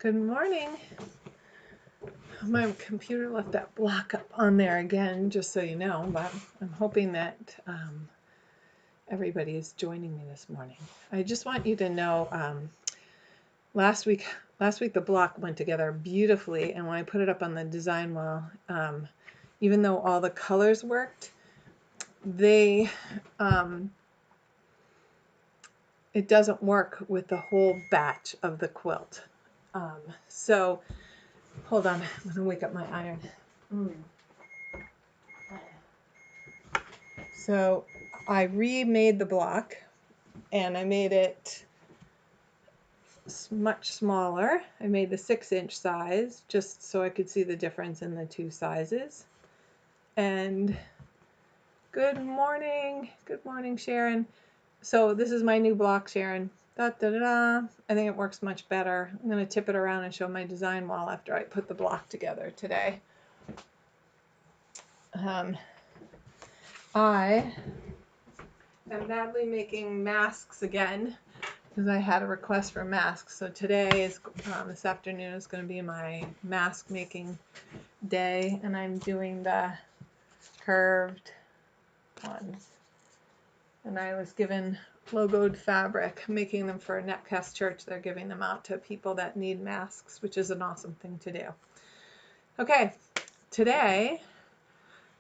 Good morning. My computer left that block up on there again, just so you know, but I'm hoping that everybody is joining me this morning. I just want you to know, last week the block went together beautifully, and when I put it up on the design wall, even though all the colors worked, it doesn't work with the whole batch of the quilt. So hold on, I'm gonna wake up my iron. So I remade the block and I made it much smaller. I made the 6-inch size just so I could see the difference in the two sizes. And good morning, Sharon. So this is my new block, Sharon. Da, da, da, da. I think it works much better. I'm going to tip it around and show my design wall after I put the block together today. I am badly making masks again because I had a request for masks. So today is this afternoon is going to be my mask making day, and I'm doing the curved ones. And I was given logoed fabric, making them for Netcast Church. They're giving them out to people that need masks, which is an awesome thing to do. Okay, today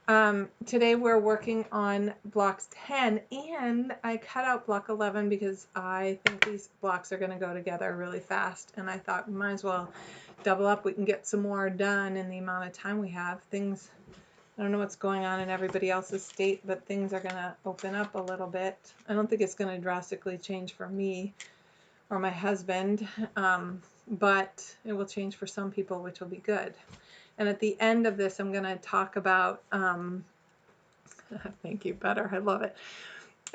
we're working on blocks 10, and I cut out block 11 because I think these blocks are going to go together really fast, and I thought we might as well double up. We can get some more done in the amount of time we have. I don't know what's going on in everybody else's state, but things are going to open up a little bit. I don't think it's going to drastically change for me or my husband, but it will change for some people, which will be good. And at the end of this, I'm going to talk about, thank you, better, I love it.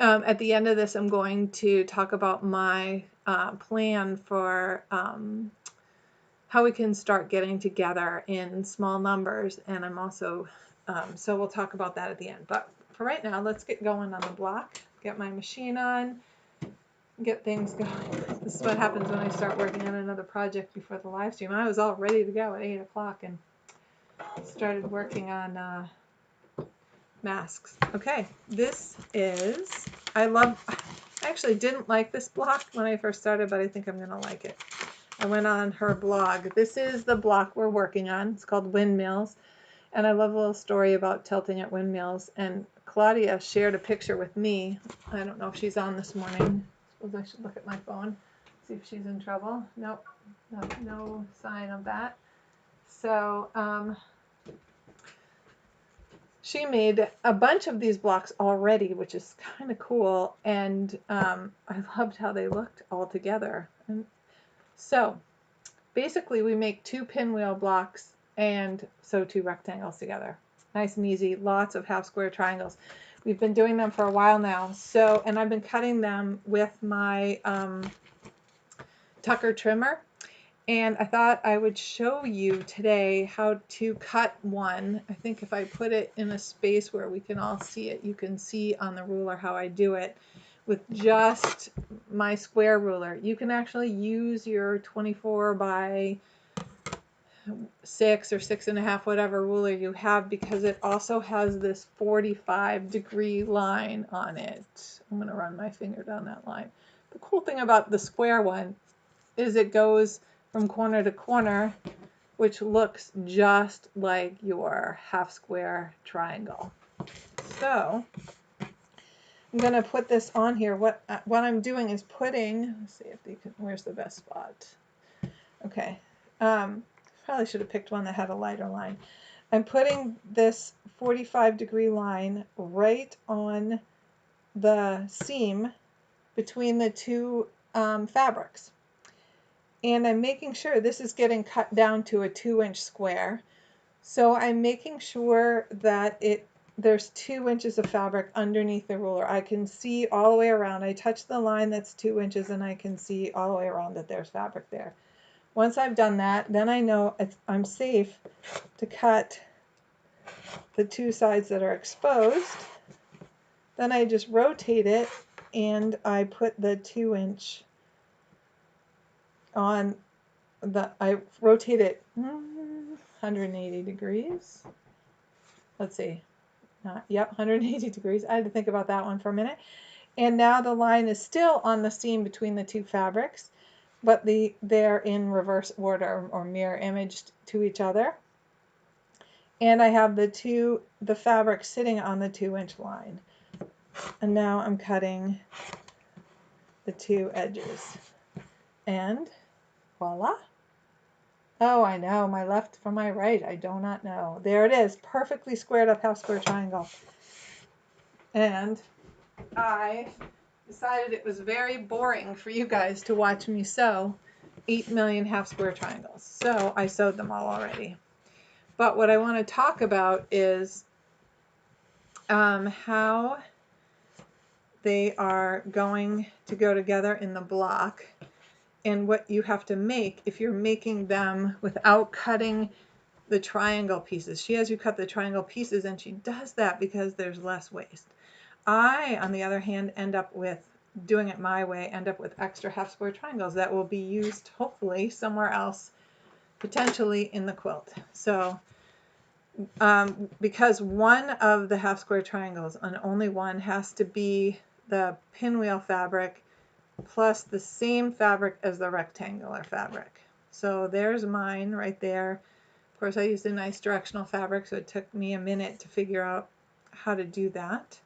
At the end of this, I'm going to talk about my plan for how we can start getting together in small numbers, and I'm also, so we'll talk about that at the end. But for right now, let's get going on the block, get my machine on, get things going. This is what happens when I start working on another project before the live stream. I was all ready to go at 8 o'clock and started working on masks. Okay, this is, I actually didn't like this block when I first started, but I think I'm going to like it. I went on her blog. This is the block we're working on. It's called Windmills. And I love a little story about tilting at windmills. And Claudia shared a picture with me. I don't know if she's on this morning. I suppose I should look at my phone, see if she's in trouble. Nope, no sign of that. So she made a bunch of these blocks already, which is kind of cool. And I loved how they looked all together. And so basically we make 2 pinwheel blocks and sew 2 rectangles together. Nice and easy, lots of half square triangles. We've been doing them for a while now. So, and I've been cutting them with my Tucker trimmer. And I thought I would show you today how to cut one. I think if I put it in a space where we can all see it, you can see on the ruler how I do it with just my square ruler. You can actually use your 24 by 6 or 6.5, whatever ruler you have, because it also has this 45-degree line on it. I'm going to run my finger down that line. The cool thing about the square one is it goes from corner to corner, which looks just like your half square triangle. So I'm going to put this on here. What I'm doing is putting, let's see if you can, where's the best spot? Okay. Probably should have picked one that had a lighter line. I'm putting this 45-degree line right on the seam between the 2 fabrics. And I'm making sure this is getting cut down to a 2-inch square. So I'm making sure that there's 2 inches of fabric underneath the ruler. I can see all the way around. I touch the line that's 2 inches and I can see all the way around that there's fabric there. Once I've done that, then I know I'm safe to cut the 2 sides that are exposed. Then I just rotate it and I put the 2-inch on I rotate it 180 degrees. Let's see. Yep, 180 degrees. I had to think about that one for a minute. And now the line is still on the seam between the two fabrics, but they're in reverse order or mirror imaged to each other. And I have the fabric sitting on the 2-inch line. And now I'm cutting the two edges. And voila. Oh, I know, my left from my right. I do not know. There it is, perfectly squared up half square triangle. And I decided it was very boring for you guys to watch me sew 8 million half square triangles. So I sewed them all already. But what I want to talk about is how they are going to go together in the block and what you have to make if you're making them without cutting the triangle pieces. She has you cut the triangle pieces, and she does that because there's less waste. I, on the other hand, end up with doing it my way, end up with extra half square triangles that will be used hopefully somewhere else, potentially in the quilt. So because one of the half square triangles, and only one, has to be the pinwheel fabric plus the same fabric as the rectangular fabric. So there's mine right there. Of course, I used a nice directional fabric, so it took me a minute to figure out how to do that.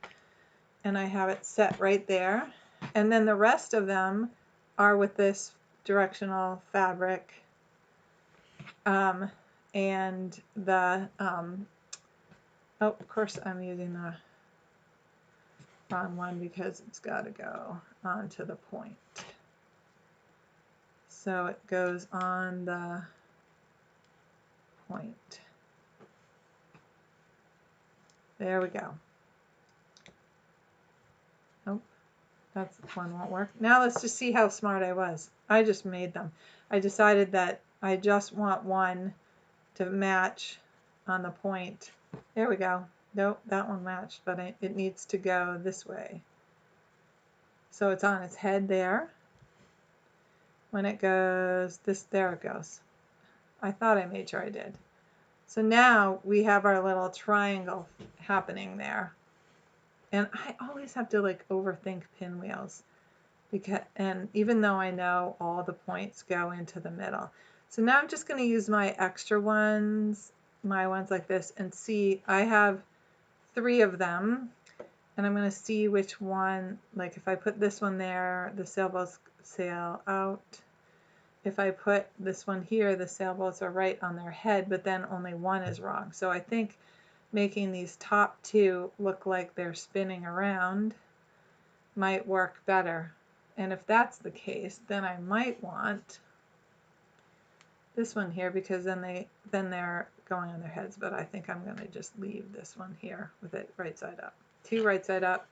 And I have it set right there. And then the rest of them are with this directional fabric. And the, oh, of course I'm using the wrong one because it's got to go onto the point. So it goes on the point. There we go. Oh, that's one won't work. Now let's just see how smart I was. I just made them. I decided that I just want one to match on the point. There we go. Nope, that one matched, but it needs to go this way. So it's on its head there. When it goes this, there it goes. I thought I made sure I did. So now we have our little triangle happening there. And I always have to like overthink pinwheels, because, and even though I know all the points go into the middle. So now I'm just going to use my extra ones, my ones like this, and see, I have 3 of them, and I'm going to see which one, like if I put this one there, the sailboats sail out. If I put this one here, the sailboats are right on their head, but then only one is wrong. So I think making these top 2 look like they're spinning around might work better. And if that's the case, then I might want this one here, because then they're going on their heads. But I think I'm going to just leave this one here with it right side up. 2 right side up.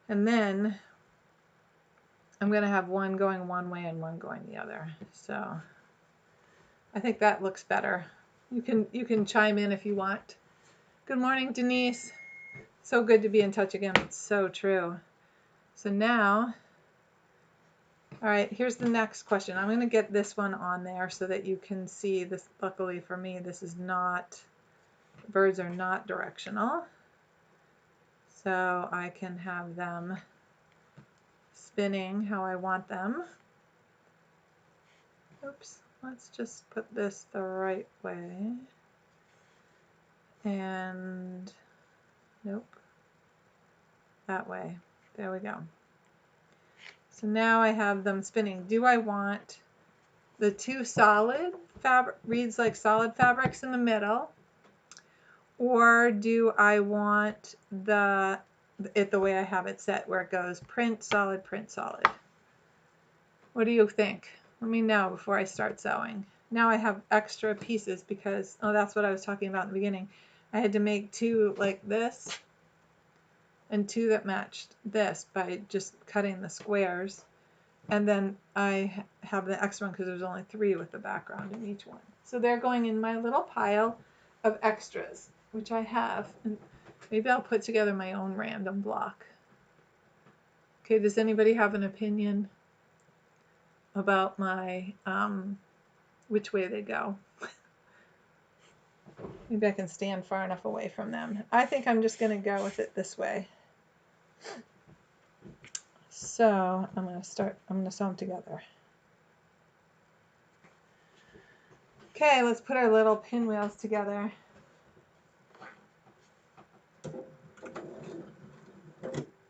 And then I'm going to have one going one way and one going the other. So I think that looks better. You can chime in if you want. Good morning, Denise. So good to be in touch again. It's so true. So now, all right, here's the next question. I'm going to get this one on there so that you can see this. Luckily for me, this is not, birds are not directional. So I can have them spinning how I want them. Oops, let's just put this the right way. And nope, that way. There we go. So now I have them spinning. Do I want the 2 solid fabric, reads like solid fabrics in the middle, or do I want it the way I have it set, where it goes print solid, print solid? What do you think? Let me know before I start sewing. Now I have extra pieces because, oh, that's what I was talking about in the beginning. I had to make 2 like this and 2 that matched this by just cutting the squares. And then I have the extra one because there's only 3 with the background in each one. So they're going in my little pile of extras, which I have. And maybe I'll put together my own random block. Okay, does anybody have an opinion about my which way they go. Maybe I can stand far enough away from them. I think I'm just going to go with it this way. So I'm going to sew them together. Okay, let's put our little pinwheels together.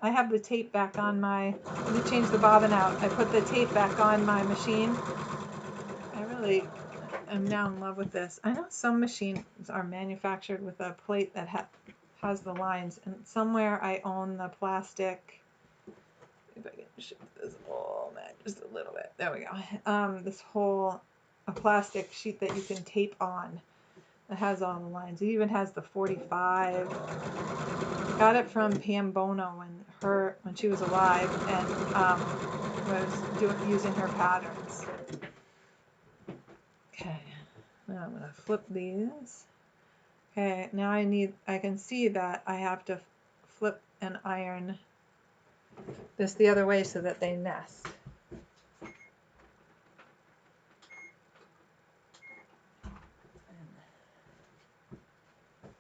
I have the tape back on my, let me change the bobbin out. I put the tape back on my machine. I really am now in love with this. I know some machines are manufactured with a plate that has the lines, and somewhere I own the plastic. If I can shift this whole mat just a little bit. There we go. This whole a plastic sheet that you can tape on. It has all the lines. It even has the 45. Got it from Pam Bono when she was alive and was using her patterns. Okay, now I'm gonna flip these. Okay, now I can see that I have to flip and iron this the other way so that they nest.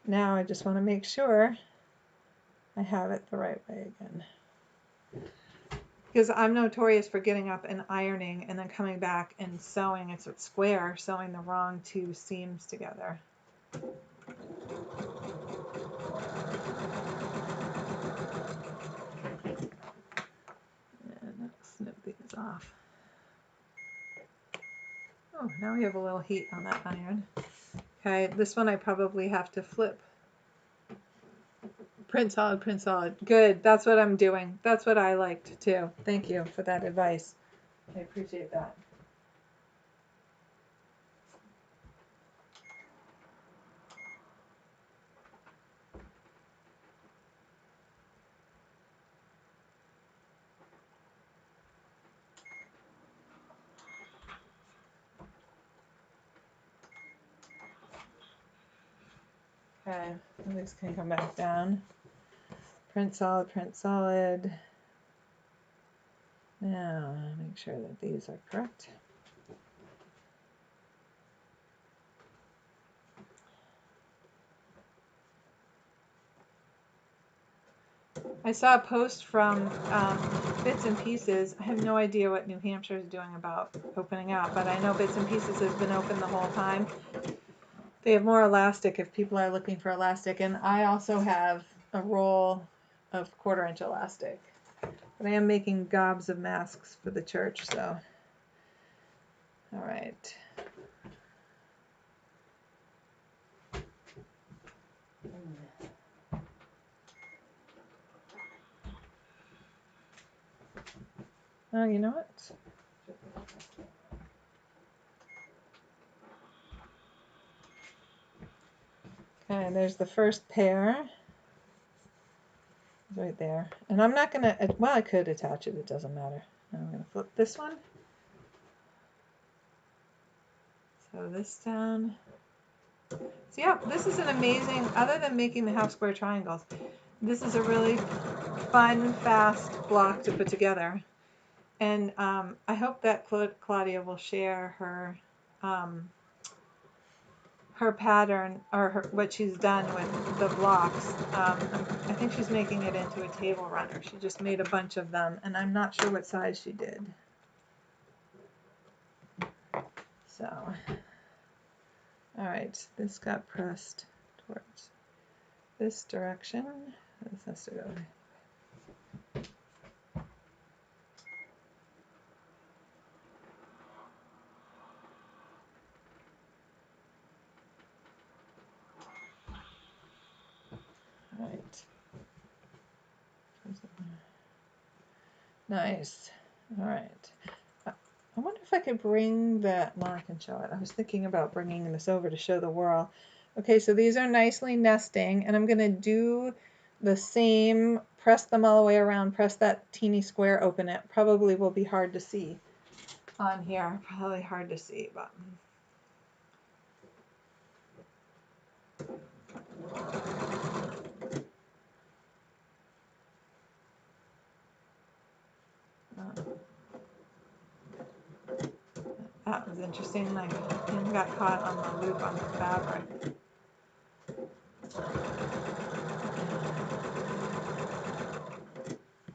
Now I just want to make sure I have it the right way again. Because I'm notorious for getting up and ironing and then coming back and sewing. It's a square, sewing the wrong two seams together. And snip these off. Oh, now we have a little heat on that iron. Okay, this one I probably have to flip. Print solid, print solid. Good, that's what I'm doing. That's what I liked too. Thank you for that advice. I appreciate that. Okay, these can come back down. Print solid, print solid. Now, make sure that these are correct. I saw a post from Bits and Pieces. I have no idea what New Hampshire is doing about opening up, but I know Bits and Pieces has been open the whole time. They have more elastic if people are looking for elastic, and I also have a roll of 1/4 inch elastic. But I am making gobs of masks for the church, so. All right. Oh, you know what? Okay, there's the first pair. Right there. And I'm not going to, well, I could attach it. It doesn't matter. Now I'm going to flip this one. Sew this down. So yeah, this is an amazing, other than making the half square triangles, this is a really fun, fast block to put together. And I hope that Claudia will share her her pattern or what she's done with the blocks. I think she's making it into a table runner. She just made a bunch of them, and I'm not sure what size she did. So, all right, this got pressed towards this direction. This has to go. All right. Nice. All right. I wonder if I could bring the, well, I can show it. I was thinking about bringing this over to show the whirl. Okay, so these are nicely nesting, and I'm going to do the same, press them all the way around, press that teeny square, open it. Probably will be hard to see on here. Probably hard to see, but. That was interesting. My pin got caught on the loop on the fabric.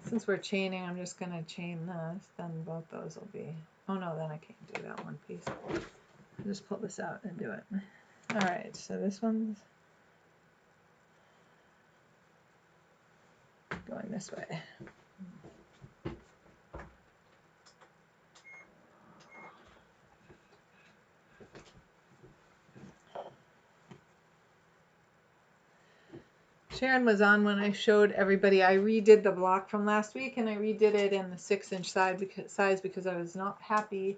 Since we're chaining, I'm just going to chain this, then both those will be, oh no, then I can't do that one piece. I'll just pull this out and do it. All right, so this one's going this way. Sharon was on when I showed everybody. I redid the block from last week, and I redid it in the 6-inch size because I was not happy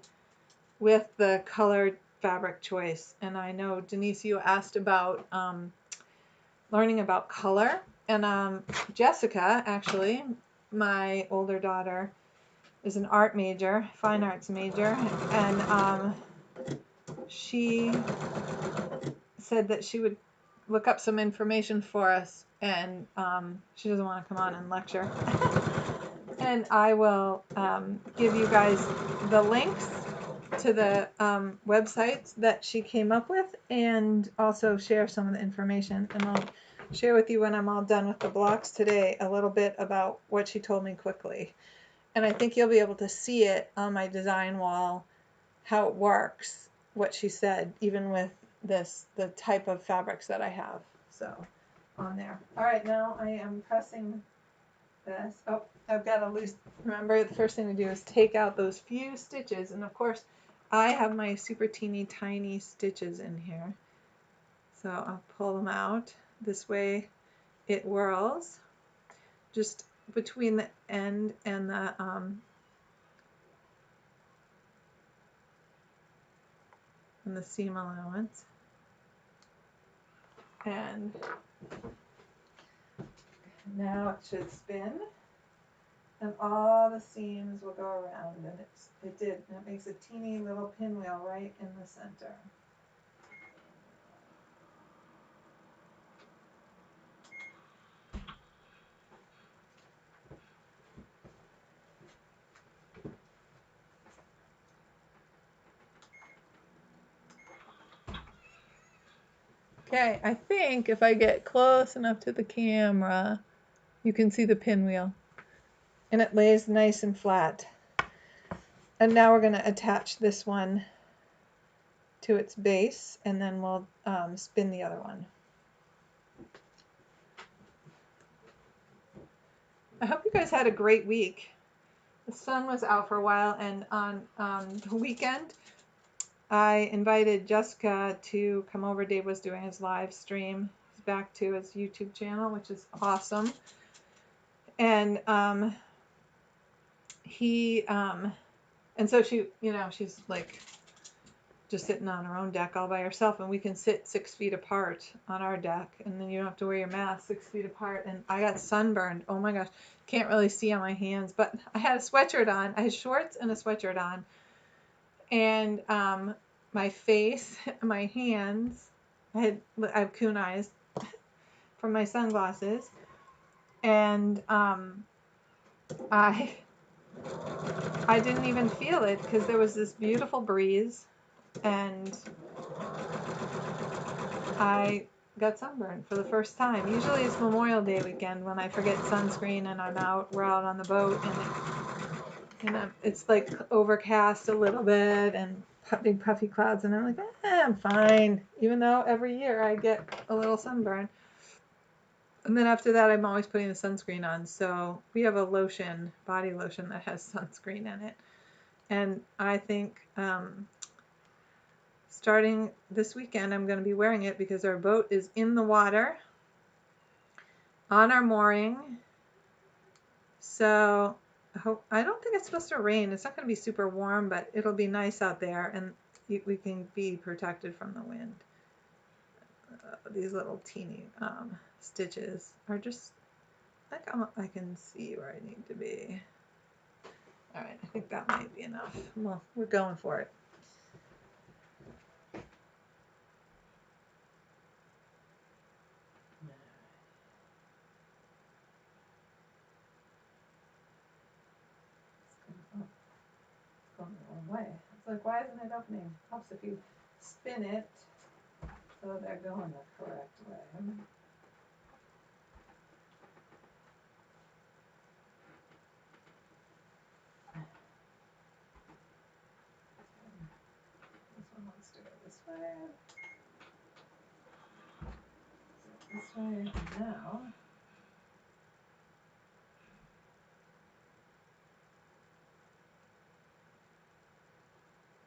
with the colored fabric choice. And I know, Denise, you asked about learning about color. And Jessica, actually, my older daughter, is an art major, fine arts major, and she said that she would look up some information for us, and she doesn't want to come on and lecture. And I will give you guys the links to the websites that she came up with, and also share some of the information. And I'll share with you when I'm all done with the blocks today a little bit about what she told me quickly. And I think you'll be able to see it on my design wall, how it works, what she said, even with the type of fabrics that I have. So on there. All right, now I am pressing this. Oh, I've got a loose, remember the first thing to do is take out those few stitches. And of course, I have my super teeny tiny stitches in here. So I'll pull them out. This way it whirls just between the end and the seam allowance. And now it should spin, and all the seams will go around, and it did. And it makes a teeny little pinwheel right in the center. Okay, I think if I get close enough to the camera, you can see the pinwheel, and it lays nice and flat. And now we're going to attach this one to its base, and then we'll spin the other one. I hope you guys had a great week. The sun was out for a while, and on the weekend, I invited Jessica to come over. Dave was doing his live stream. He's back to his YouTube channel, which is awesome. And and so she, she's like just sitting on her own deck all by herself, and we can sit 6 feet apart on our deck, and then you don't have to wear your mask 6 feet apart. And I got sunburned. Oh my gosh, can't really see on my hands, but I had a sweatshirt on. I had shorts and a sweatshirt on, and my face, my hands, I have coon eyes from my sunglasses, and I didn't even feel it because there was this beautiful breeze, and I got sunburned for the first time. Usually it's Memorial Day weekend when I forget sunscreen and we're out on the boat, and it's like overcast a little bit and big puffy clouds, and I'm like, I'm fine, even though every year I get a little sunburn. And then after that, I'm always putting the sunscreen on. So we have a lotion, body lotion, that has sunscreen in it. And I think starting this weekend, I'm going to be wearing it because our boat is in the water on our mooring. So I don't think it's supposed to rain. It's not going to be super warm, but it'll be nice out there, and we can be protected from the wind. These little teeny stitches are just like I can see where I need to be. All right, I think that might be enough. Well, we're going for it. It's going the wrong way. like, why isn't it opening? Helps if you spin it so they're going the correct way. This one wants to go this way. So this way now.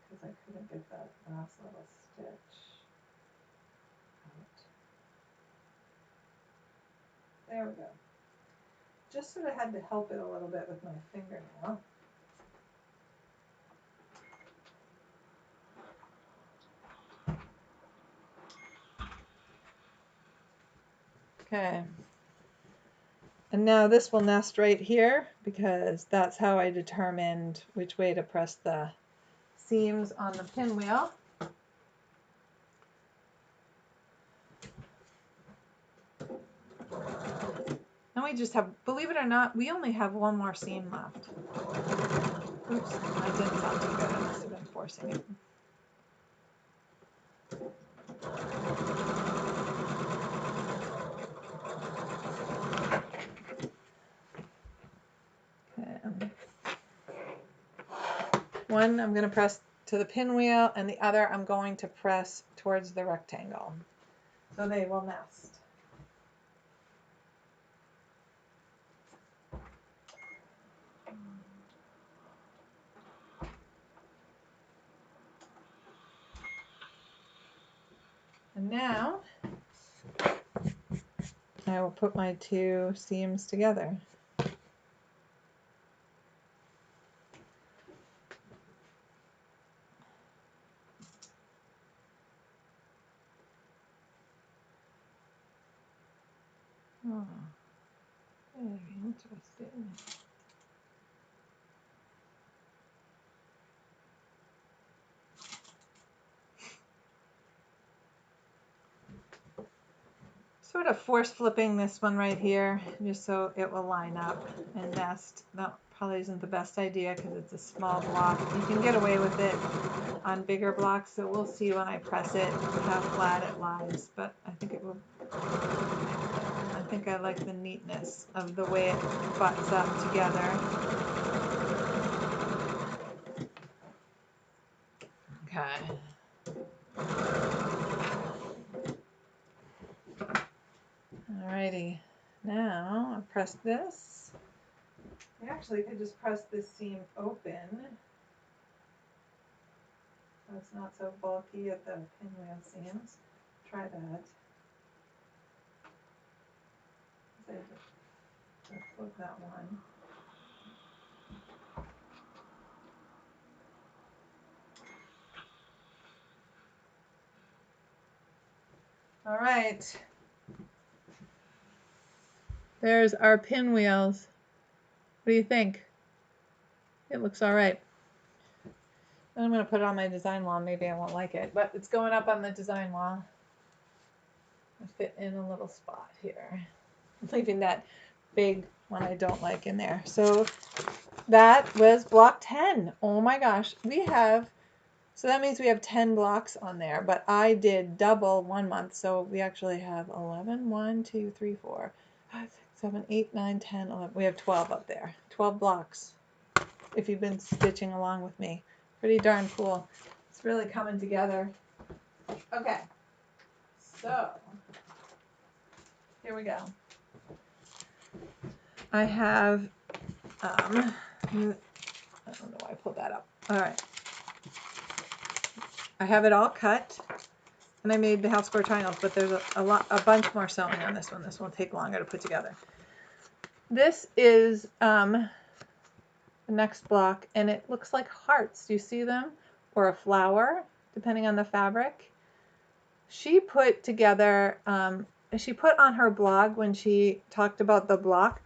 Because I couldn't get that last little stitch out. There we go. Just sort of had to help it a little bit with my fingernail. Okay. And now this will nest right here because that's how I determined which way to press the seams on the pinwheel. And we just have, believe it or not, we only have one more seam left. Oops, that didn't sound too good. I must have been forcing it. Okay. One I'm going to press to the pinwheel, and the other I'm going to press towards the rectangle. So they will nest. And now I will put my two seams together. Oh, very interesting. Sort of force flipping this one right here just so it will line up and nest. That probably isn't the best idea because it's a small block. You can get away with it on bigger blocks, so we'll see when I press it how flat it lies, but I think it will. I think I like the neatness of the way it butts up together. Okay. Alrighty, now I'll press this. I actually could just press this seam open so it's not so bulky at the pinwheel seams. Try that. I flip that one. All right. There's our pinwheels. What do you think? It looks all right. I'm going to put it on my design wall. Maybe I won't like it, but it's going up on the design wall. I fit in a little spot here. I'm leaving that big one I don't like in there. So that was block 10. Oh my gosh. So that means we have 10 blocks on there, but I did double 1 month. So we actually have 11, 1, 2, 3, 4, 5, 6, 7, 8, 9, 10, 11. We have 12 up there. 12 blocks if you've been stitching along with me. Pretty darn cool. It's really coming together. Okay, so here we go. I have, I don't know why I pulled that up. All right. I have it all cut, and I made the half square triangles, but there's a bunch more sewing on this one. This one will take longer to put together. This is the next block, and it looks like hearts. Do you see them? Or a flower, depending on the fabric. She put together, she put on her blog when she talked about the block,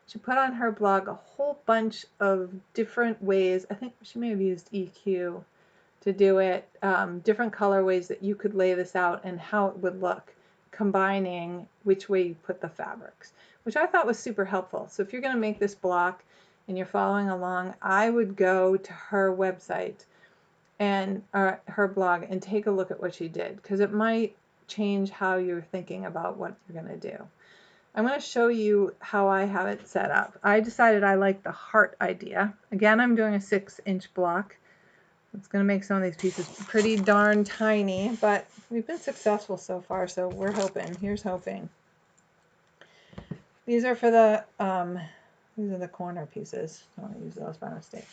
she put on her blog a whole bunch of different ways. I think she may have used EQ to do it, different colorways that you could lay this out and how it would look, combining which way you put the fabrics, which I thought was super helpful. So if you're going to make this block and you're following along, I would go to her website and her blog and take a look at what she did, because it might change how you're thinking about what you're going to do. I'm going to show you how I have it set up. I decided I like the heart idea. Again, I'm doing a 6-inch block. It's going to make some of these pieces pretty darn tiny, but we've been successful so far, so we're hoping. Here's hoping. These are for the these are the corner pieces. I don't want to use those by mistake.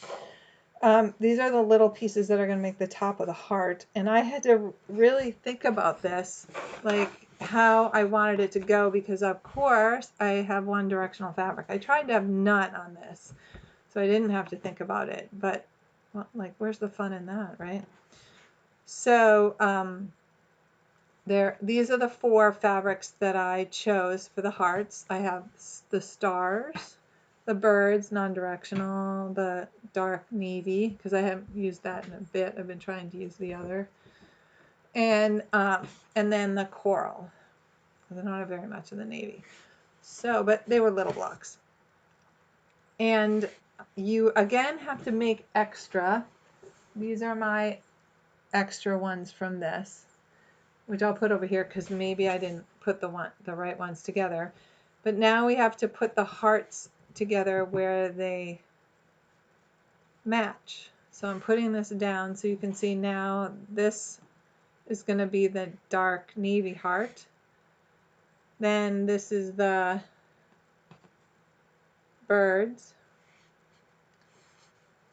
These are the little pieces that are going to make the top of the heart, and I had to really think about this, like how I wanted it to go, because of course I have one directional fabric. I tried to have none on this, so I didn't have to think about it, but well, like, where's the fun in that, right? So these are the 4 fabrics that I chose for the hearts. I have the stars, the birds, non-directional, the dark navy, because I haven't used that in a bit. I've been trying to use the other. And then the coral, because I don't have very much of the navy. So, but they were little blocks. And you, again, have to make extra. These are my extra ones from this, which I'll put over here because maybe I didn't put the right ones together. But now we have to put the hearts together where they match. So I'm putting this down so you can see now this is going to be the dark navy heart. Then this is the birds.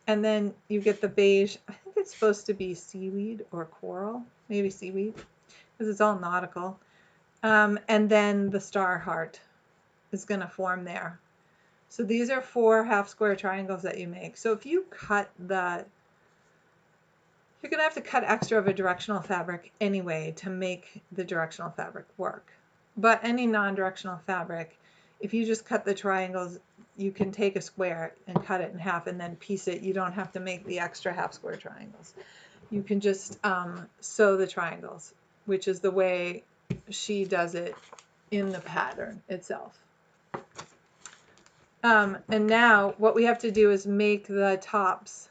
And then you get the beige. I think it's supposed to be seaweed or coral, maybe seaweed, because it's all nautical. And then the star heart is going to form there. So these are 4 half square triangles that you make. So if you cut you're going to have to cut extra of a directional fabric anyway to make the directional fabric work. But any non-directional fabric, if you just cut the triangles, you can take a square and cut it in half and then piece it. You don't have to make the extra half square triangles. You can just sew the triangles, which is the way she does it in the pattern itself. And now what we have to do is make the tops.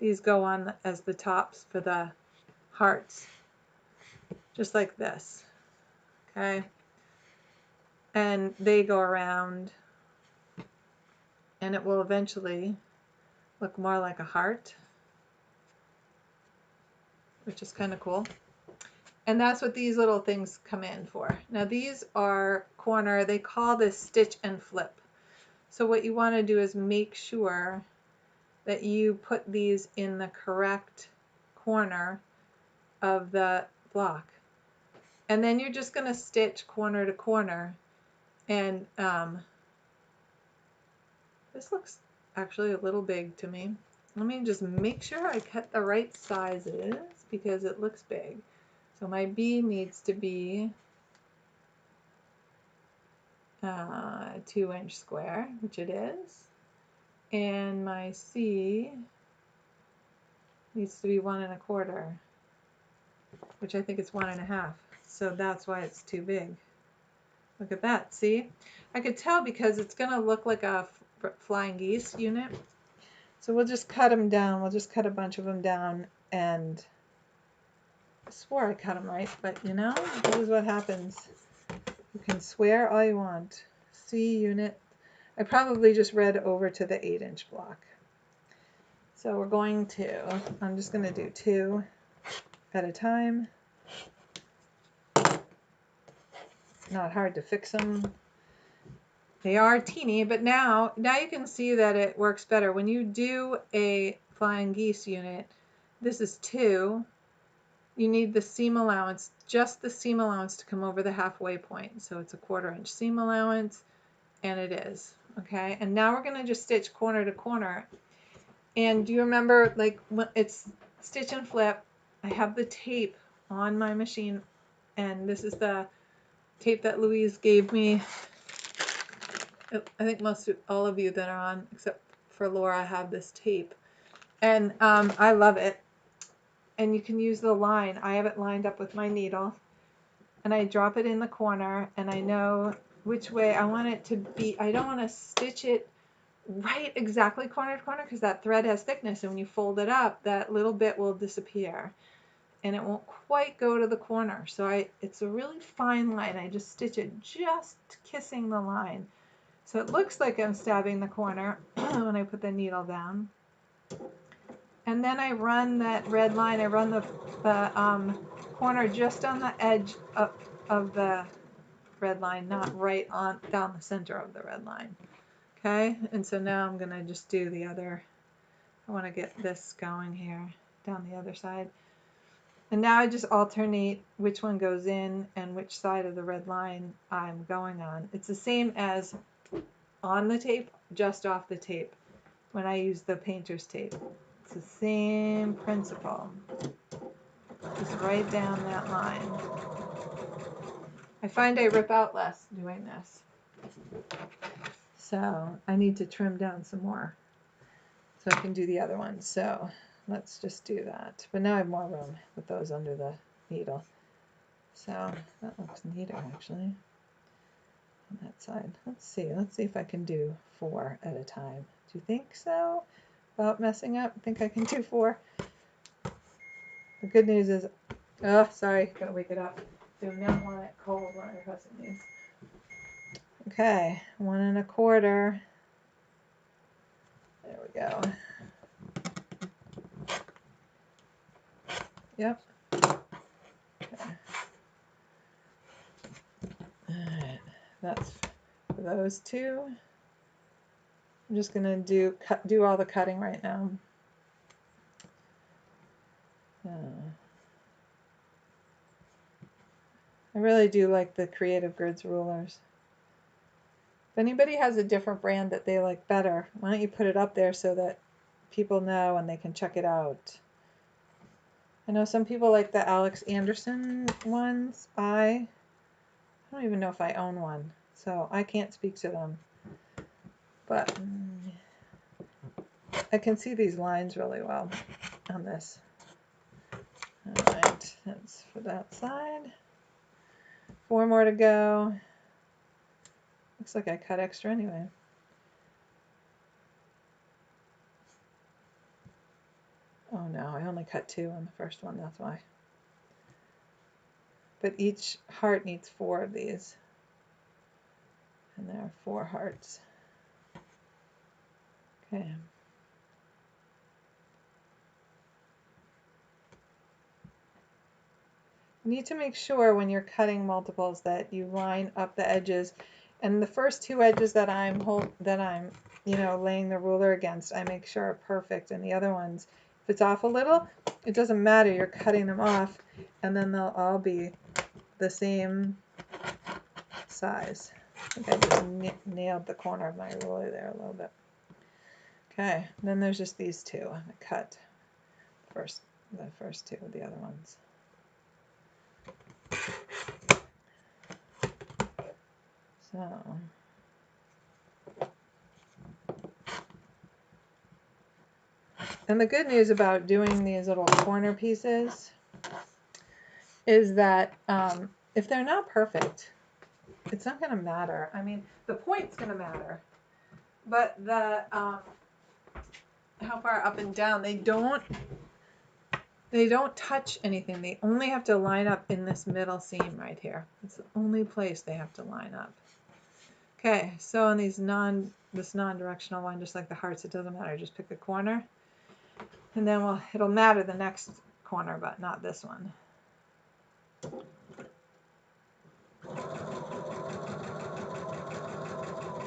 These go on as the tops for the hearts, just like this, okay? And they go around, and it will eventually look more like a heart, which is kind of cool. And that's what these little things come in for. Now these are corner, they call this stitch and flip. So what you want to do is make sure that you put these in the correct corner of the block. And then you're just going to stitch corner to corner. And this looks actually a little big to me. Let me just make sure I cut the right sizes because it looks big. So my B needs to be a 2-inch square, which it is. And my C needs to be 1 1/4, which I think it's 1 1/2. So that's why it's too big. Look at that, see? I could tell because it's going to look like a flying geese unit. So we'll just cut them down. We'll just cut a bunch of them down, and I swore I cut them right, but you know, this is what happens. You can swear all you want. C unit. I probably just read over to the 8-inch block. So we're going to, I'm just going to do 2 at a time. Not hard to fix them. They are teeny, but now you can see that it works better. When you do a flying geese unit, this is 2. You need the seam allowance, just the seam allowance to come over the halfway point. So it's a 1/4 inch seam allowance, and it is, okay? And now we're gonna just stitch corner to corner. And do you remember, like, when it's stitch and flip, I have the tape on my machine, and this is the tape that Louise gave me. I think all of you that are on, except for Laura, have this tape. And I love it. And you can use the line. I have it lined up with my needle. And I drop it in the corner, and I know which way I want it to be. I don't want to stitch it right exactly corner to corner, because that thread has thickness, and when you fold it up, that little bit will disappear and it won't quite go to the corner. So it's a really fine line. I just stitch it just kissing the line. So it looks like I'm stabbing the corner when I put the needle down. And then I run that red line, I run the corner just on the edge of the red line, not right on down the center of the red line. Okay, and so now I'm gonna just do the other, I wanna get this going here, down the other side. And now I just alternate which one goes in and which side of the red line I'm going on. It's the same as on the tape, just off the tape, when I use the painter's tape. It's the same principle. Just right down that line. I find I rip out less doing this. So I need to trim down some more so I can do the other one. So let's just do that. But now I have more room with those under the needle. So that looks neater actually on that side. Let's see if I can do 4 at a time. Do you think so? Without messing up, I think I can do 4. The good news is, oh, sorry, gotta wake it up. Do not want it cold when I'm pressing these. Okay, 1 1/4. There we go. Yep. Okay. Alright, that's for those 2. I'm just gonna do all the cutting right now. I really do like the Creative Grids rulers. If anybody has a different brand that they like better, why don't you put it up there so that people know and they can check it out. I know some people like the Alex Anderson ones. I don't even know if I own one, so I can't speak to them. But I can see these lines really well on this. Alright, that's for that side. 4 more to go. Looks like I cut extra anyway. Oh no, I only cut 2 on the first one, that's why. But each heart needs 4 of these. And there are 4 hearts. Okay. You need to make sure when you're cutting multiples that you line up the edges. And the first 2 edges that I'm laying the ruler against, I make sure are perfect. And the other ones, if it's off a little, it doesn't matter. You're cutting them off, and then they'll all be the same size. I think I just nailed the corner of my ruler there a little bit. Okay, then there's just these 2. I cut the first 2 of the other ones. So and the good news about doing these little corner pieces is that if they're not perfect, it's not going to matter. I mean, the point's going to matter, but the how far up and down, they don't touch anything. They only have to line up in this middle seam right here. It's the only place they have to line up. Okay, so on these this non-directional one, just like the hearts, it doesn't matter. Just pick a corner, and then it'll matter the next corner, but not this one.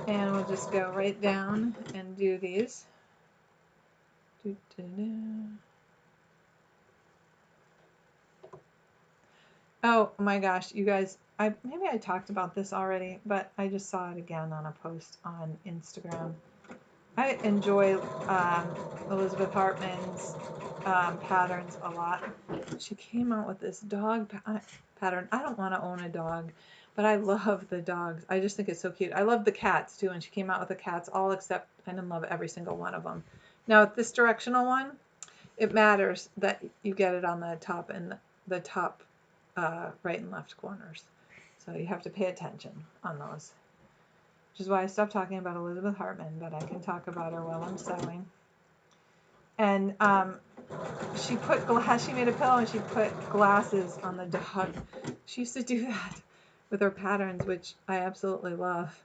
And we'll just go right down and do these. Oh my gosh, you guys, maybe I talked about this already, but I just saw it again on a post on Instagram. I enjoy Elizabeth Hartman's patterns a lot. She came out with this dog pattern. I don't want to own a dog, but I love the dogs. I just think it's so cute. I love the cats too, and she came out with the cats all except I didn't love every single one of them. Now with this directional one, it matters that you get it on the top and the top right and left corners. So you have to pay attention on those. which is why I stopped talking about Elizabeth Hartman, but I can talk about her while I'm sewing. And she made a pillow and she put glasses on the dog. She used to do that with her patterns, which I absolutely love.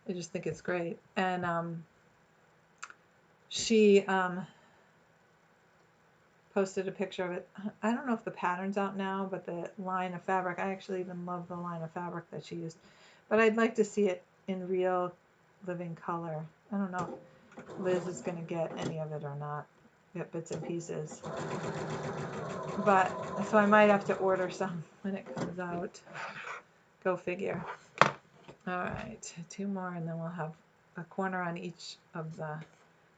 I just think it's great. And she posted a picture of it. I don't know if the pattern's out now, but the line of fabric, I actually even love the line of fabric that she used. But I'd like to see it in real living color. I don't know if Liz is going to get any of it or not. Get bits and pieces. But, so I might have to order some when it comes out. Go figure. Alright, 2 more and then we'll have a corner on each of the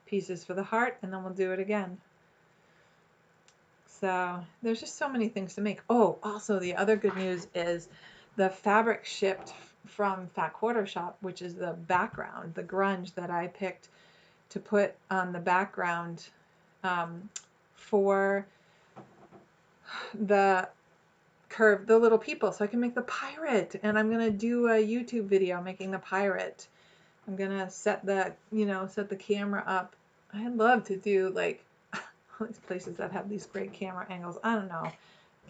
pieces for the heart and then we'll do it again. So there's just so many things to make. Oh, also the other good news is the fabric shipped from Fat Quarter Shop, which is the background, the grunge that I picked to put on the background for the the little people, so I can make the pirate. And I'm gonna do a YouTube video making the pirate. I'm gonna set the set the camera up. I'd love to do like all these places that have these great camera angles. I don't know,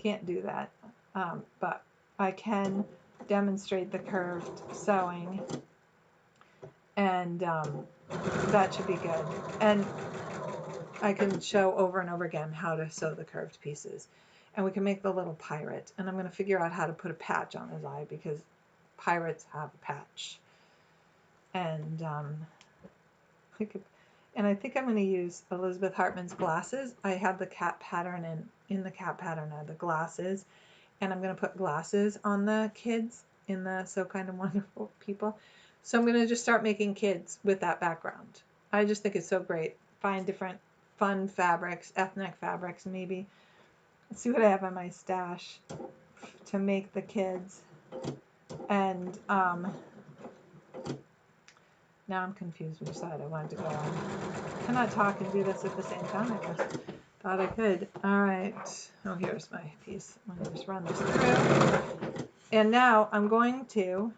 can't do that, but I can demonstrate the curved sewing, and that should be good. And I can show over and over again how to sew the curved pieces. And we can make the little pirate. And I'm going to figure out how to put a patch on his eye because pirates have a patch. And I think I'm going to use Elizabeth Hartman's glasses. I have the cat pattern, and in the cat pattern are the glasses. And I'm going to put glasses on the kids in the So Kind and Wonderful People. So I'm going to just start making kids with that background. I just think it's so great. Find different fun fabrics, ethnic fabrics maybe. Let's see what I have in my stash to make the kids. And now I'm confused which side I wanted to go on. I cannot talk and do this at the same time, I guess. Thought I could. All right. Oh, here's my piece. I'm going to just run this through. And now I'm going to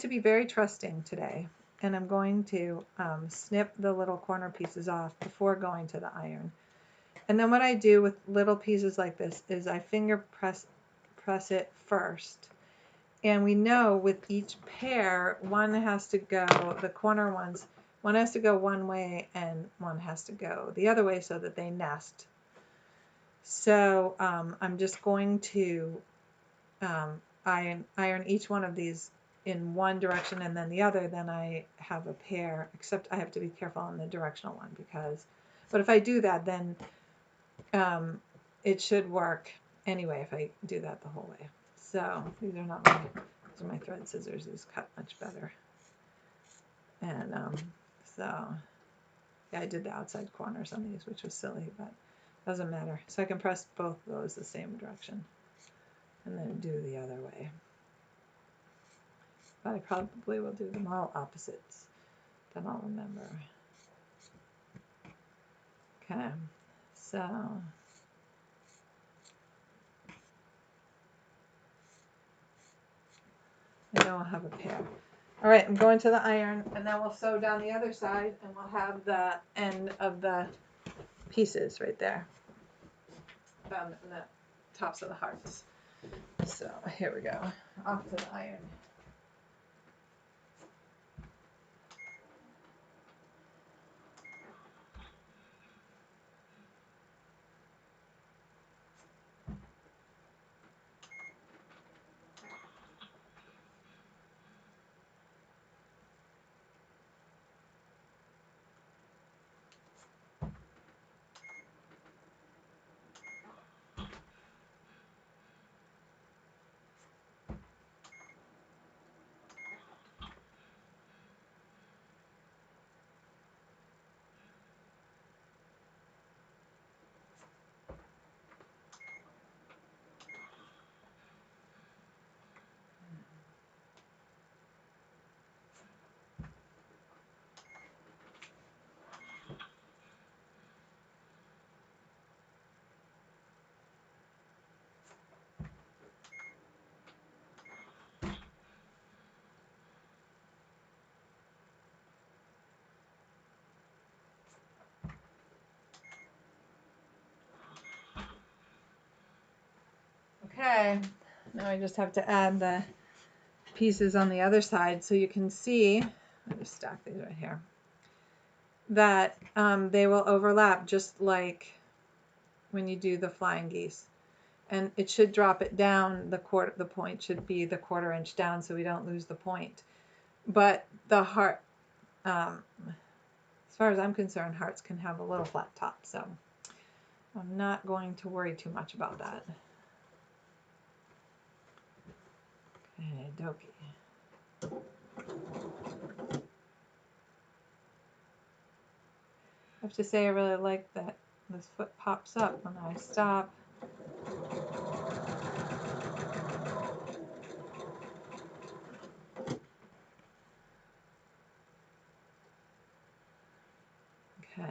be very trusting today. And I'm going to snip the little corner pieces off before going to the iron. And then what I do with little pieces like this is I finger press it first. And we know with each pair, one has to go, the corner ones, one has to go one way and one has to go the other way so that they nest. So I'm just going to iron each one of these in one direction and then the other. Then I have a pair, except I have to be careful on the directional one but if I do that, then it should work anyway if I do that the whole way. So these are not my thread scissors. These cut much better. And so yeah, I did the outside corners on these, which was silly, but doesn't matter. So I can press both of those the same direction and then do the other way. But I probably will do them all opposites. Then I'll remember. Okay, so and then we'll have a pair. All right, I'm going to the iron, and then we'll sew down the other side, and we'll have the end of the pieces right there, in the tops of the hearts. So here we go, off to the iron. Okay, now I just have to add the pieces on the other side so you can see, I'll just stack these right here, that they will overlap just like when you do the flying geese. And it should drop it down, the point should be the 1/4 inch down so we don't lose the point. But the heart, as far as I'm concerned, hearts can have a little flat top, so I'm not going to worry too much about that. Okay, dokie. I have to say I really like that this foot pops up when I stop. Okay.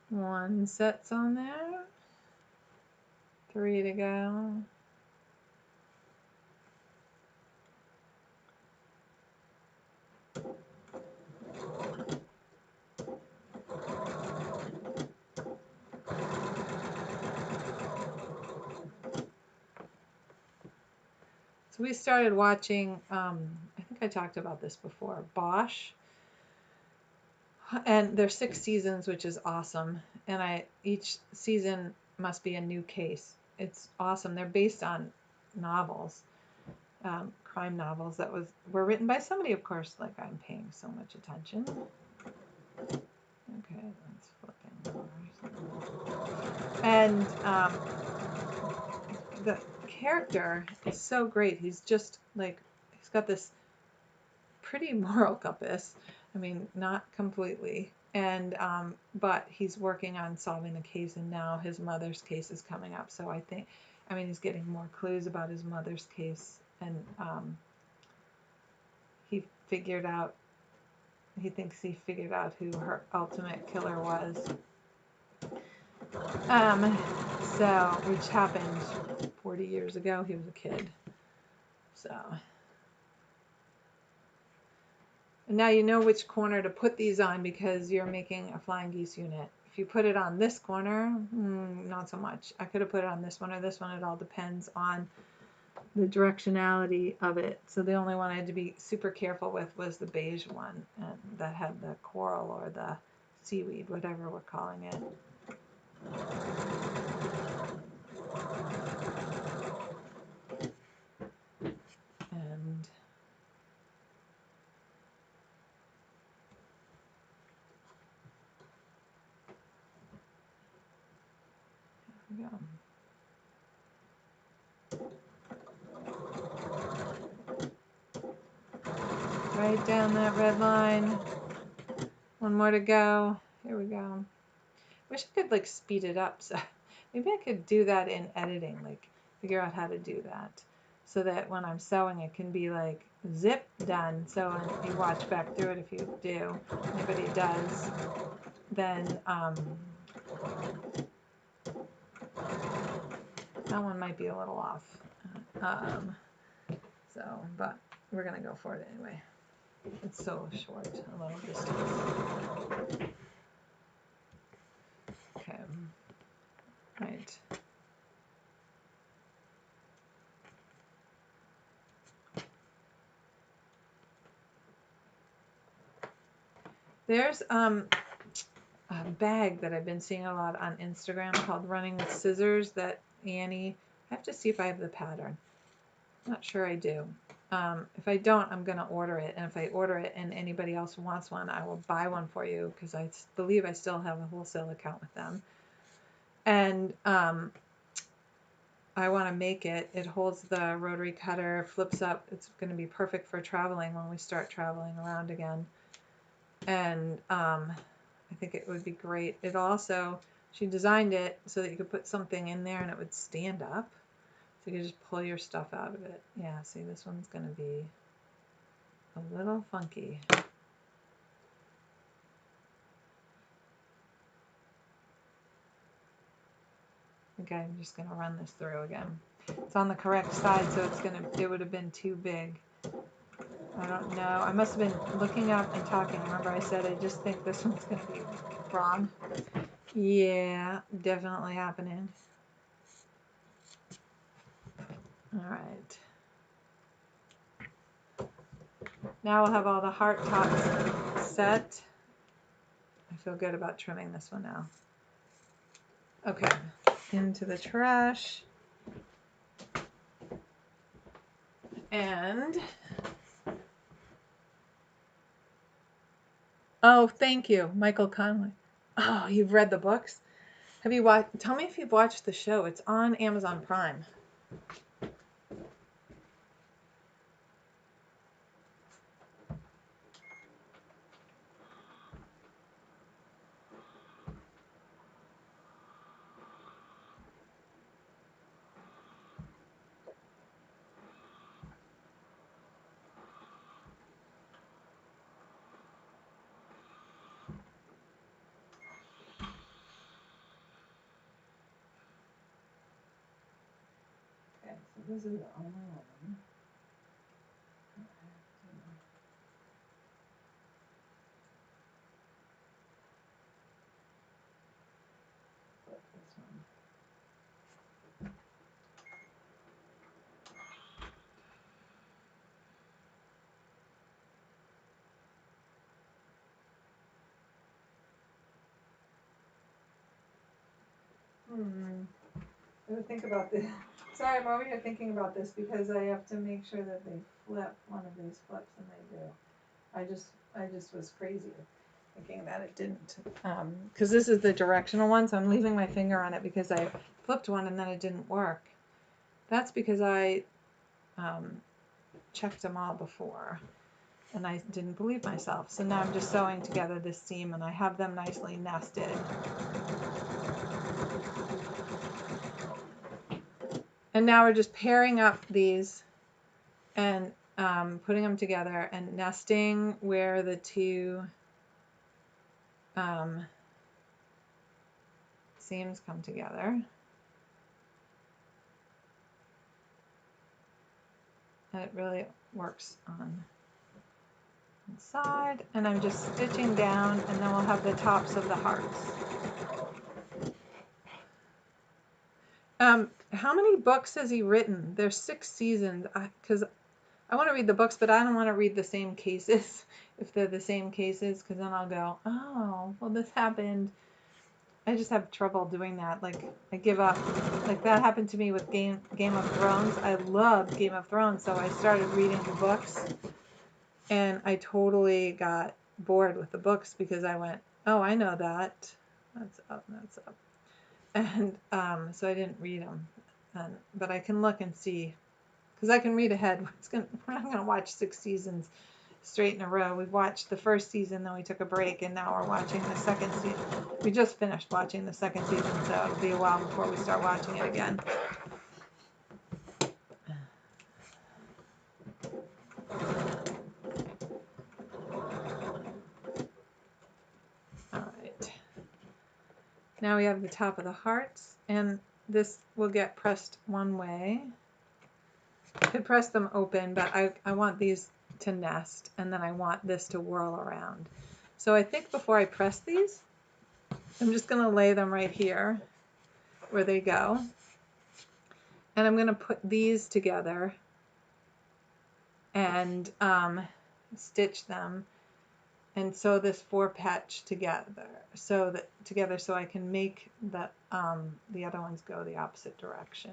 One set's on there. 3 to go. So we started watching, I think I talked about this before, Bosch. And there's 6 seasons, which is awesome. And each season must be a new case. It's awesome. They're based on novels, crime novels that were written by somebody, of course, like I'm paying so much attention. Okay, that's flipping over. And the character is so great. He's just like, he's got this pretty moral compass. I mean, not completely. And but he's working on solving the case, and now his mother's case is coming up. So I think, I mean, he's getting more clues about his mother's case, and he thinks he figured out who her ultimate killer was. So, which happened 40 years ago. He was a kid. So. And now you know which corner to put these on because you're making a flying geese unit. If you put it on this corner, not so much. I could have put it on this one or this one. It all depends on the directionality of it. So the only one I had to be super careful with was the beige one that had the coral or the seaweed, whatever we're calling it. And there we go. Right down that red line. One more to go. Here we go. Wish I could like speed it up. So maybe I could do that in editing, like figure out how to do that so that when I'm sewing it can be like zip done. So when you watch back through it, if you do, anybody does, then that one might be a little off. But we're gonna go for it anyway. It's so short, a little distance. Okay. Right. There's a bag that I've been seeing a lot on Instagram called Running with Scissors that Annie, I have to see if I have the pattern. I'm not sure I do. If I don't, I'm going to order it. And if I order it and anybody else wants one, I will buy one for you because I believe I still have a wholesale account with them. And I want to make it. It holds the rotary cutter, flips up. It's going to be perfect for traveling when we start traveling around again. And I think it would be great. It also, she designed it so that you could put something in there and it would stand up. So you could just pull your stuff out of it. Yeah, see, this one's going to be a little funky. think I'm just gonna run this through again. It's on the correct side, so it would have been too big. I don't know. I must have been looking up and talking. Remember I said I just think this one's gonna be wrong. Yeah, definitely happening. All right. Now we'll have all the heart tops set. I feel good about trimming this one now. Okay, into the trash. And, oh, thank you, Michael Conley. Oh, you've read the books? Have you watched? Tell me if you've watched the show. It's on Amazon Prime. Okay, so this is the only one. Flip this one. I would think about this. Sorry, I'm over here thinking about this because I have to make sure that they flip one of these flips, and they do. I just was crazy thinking that it didn't. Because this is the directional one, so I'm leaving my finger on it because I flipped one and then it didn't work. That's because I checked them all before and I didn't believe myself. So now I'm just sewing together this seam and I have them nicely nested. And now we're just pairing up these and putting them together and nesting where the two seams come together. And it really works on the side. And I'm just stitching down, and then we'll have the tops of the hearts. How many books has he written? There's 6 seasons. Because I want to read the books, but I don't want to read the same cases if they're the same cases, because then I'll go, oh, well, this happened. I just have trouble doing that. Like, I give up. Like, that happened to me with Game of Thrones. I loved Game of Thrones, so I started reading the books, and I totally got bored with the books because I went, oh, I know that. That's up, that's up. And so I didn't read them. But I can look and see, because I can read ahead. We're not going to watch 6 seasons straight in a row. We watched the first season, then we took a break, and now we're watching the second season. We just finished watching the second season, so it'll be a while before we start watching it again. All right. Now we have the top of the hearts, and this will get pressed one way. I could press them open, but I want these to nest, and then I want this to whirl around. So I think before I press these, I'm just going to lay them right here where they go. And I'm going to put these together and stitch them and sew this 4-patch together so I can make the other ones go the opposite direction.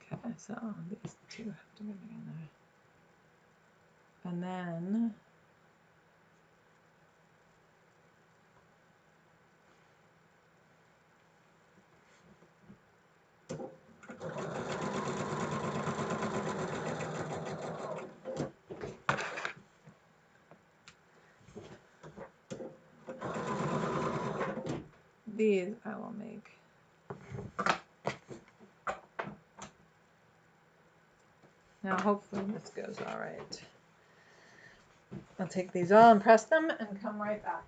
Okay, so these two have to go together. And then these I will make Now hopefully this goes all right. I'll take these all and press them and come right back.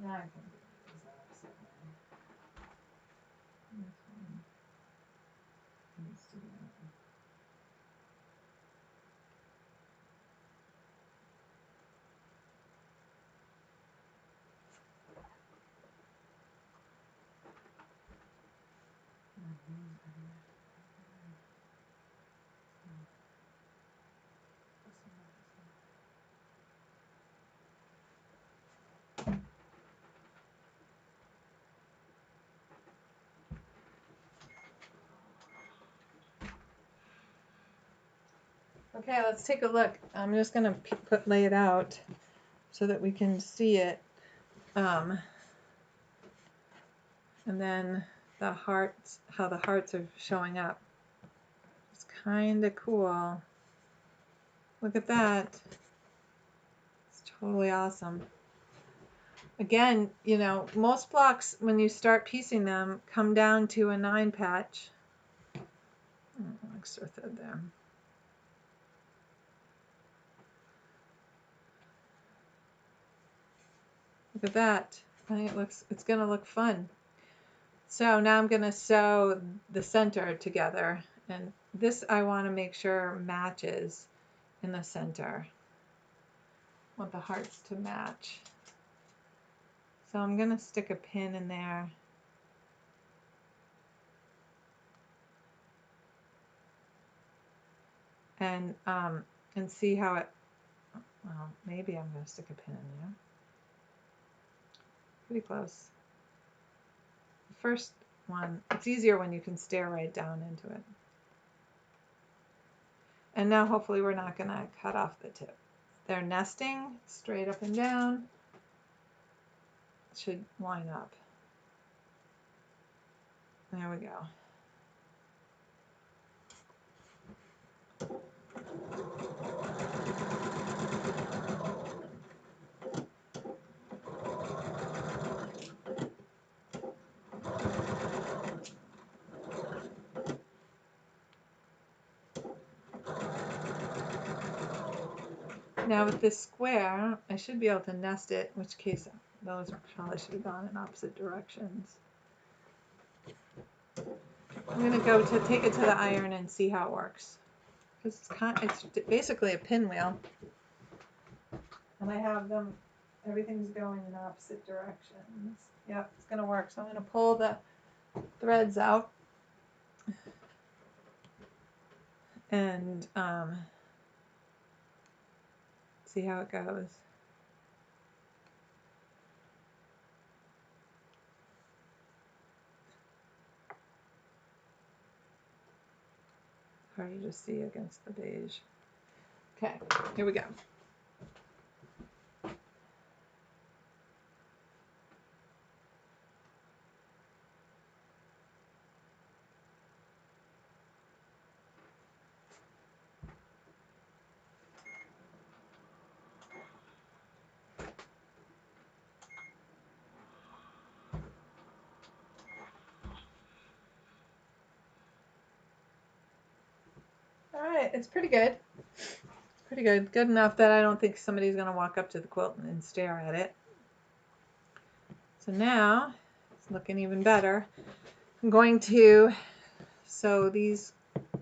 Now I can do these opposite way. This one needs to go. Okay, let's take a look. I'm just going to lay it out so that we can see it. And then the hearts, how the hearts are showing up. It's kind of cool. Look at that. It's totally awesome. Again, you know, most blocks, when you start piecing them, come down to a 9 patch. Extra thread there. Look at that. I think it's going to look fun. So now I'm going to sew the center together, and this I want to make sure matches in the center. I want the hearts to match. So I'm going to stick a pin in there. And see how it, well, maybe I'm going to stick a pin in there. Pretty close. The first one, it's easier when you can stare right down into it. And now hopefully we're not going to cut off the tip. They're nesting straight up and down. It should line up. There we go. Now with this square, I should be able to nest it, in which case those probably should have gone in opposite directions. I'm going to go to take it to the iron and see how it works. Because it's basically a pinwheel. And I have them, everything's going in opposite directions. Yep, it's going to work. So I'm going to pull the threads out. And see how it goes. Hard to see against the beige. Okay, here we go. All right, it's pretty good. It's pretty good. Good enough that I don't think somebody's going to walk up to the quilt and stare at it. So now, it's looking even better. I'm going to sew these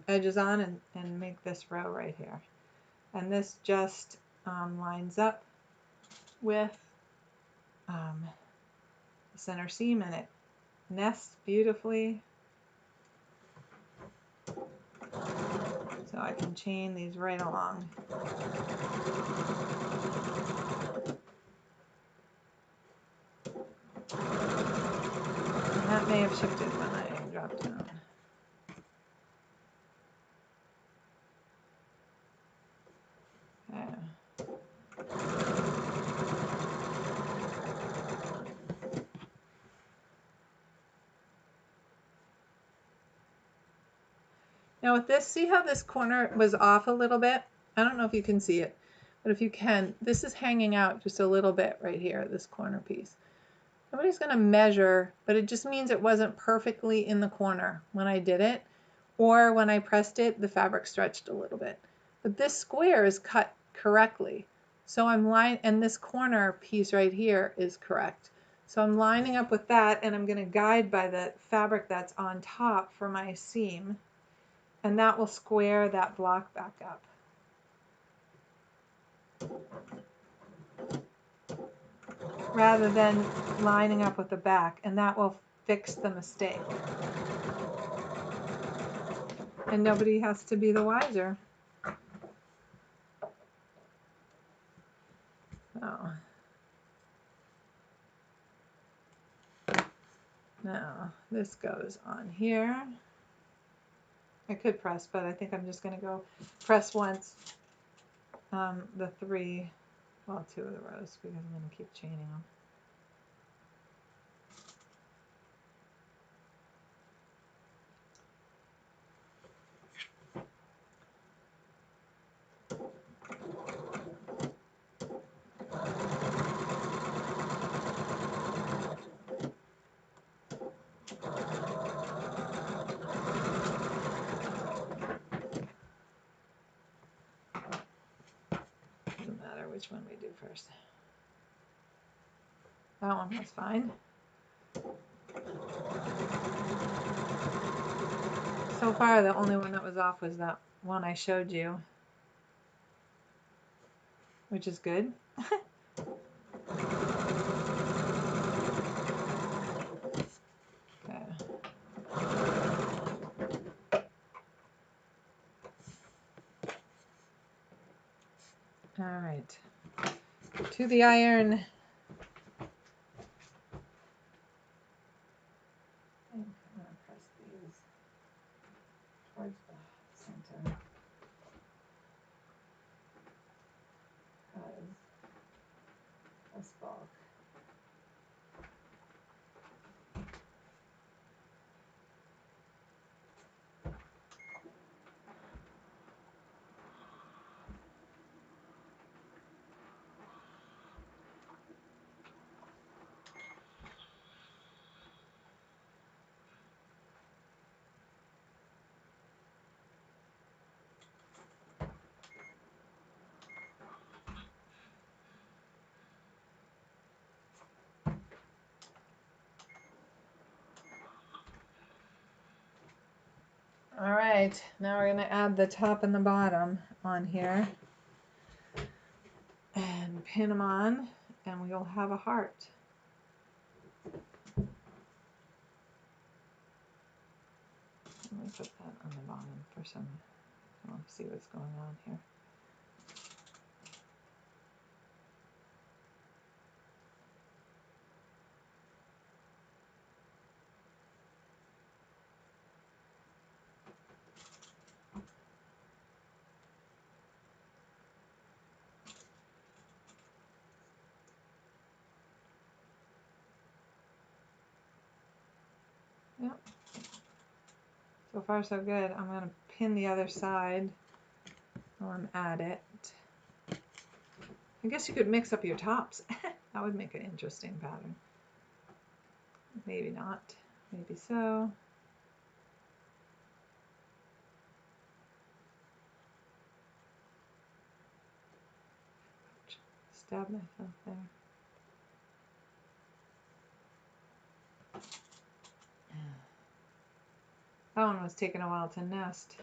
edges on and make this row right here. And this just lines up with the center seam, and it nests beautifully. So I can chain these right along. And that may have shifted when I dropped down. Now with this, see how this corner was off a little bit? I don't know if you can see it, but if you can, this is hanging out just a little bit right here, this corner piece. Nobody's going to measure, but it just means it wasn't perfectly in the corner when I did it, or when I pressed it, the fabric stretched a little bit. But this square is cut correctly. So and this corner piece right here is correct. So I'm lining up with that, and I'm going to guide by the fabric that's on top for my seam, and that will square that block back up. Rather than lining up with the back, and that will fix the mistake. And nobody has to be the wiser. Oh. Now this goes on here. I could press, but I think I'm just going to go press once the 3, well, 2 of the rows, because I'm going to keep chaining them. Doesn't matter which one we do first. That one was fine. So far, the only one that was off was that one I showed you, which is good. Okay. All right. To the iron. I think I'm going to press these towards the center, because this bulk. All right, now we're going to add the top and the bottom on here and pin them on, and we'll have a heart. Let me put that on the bottom for some, I want to see what's going on here. Yep. So far so good. I'm going to pin the other side while I'm at it. I guess you could mix up your tops. That would make an interesting pattern. Maybe not. Maybe so. Stab myself there. That one was taking a while to nest,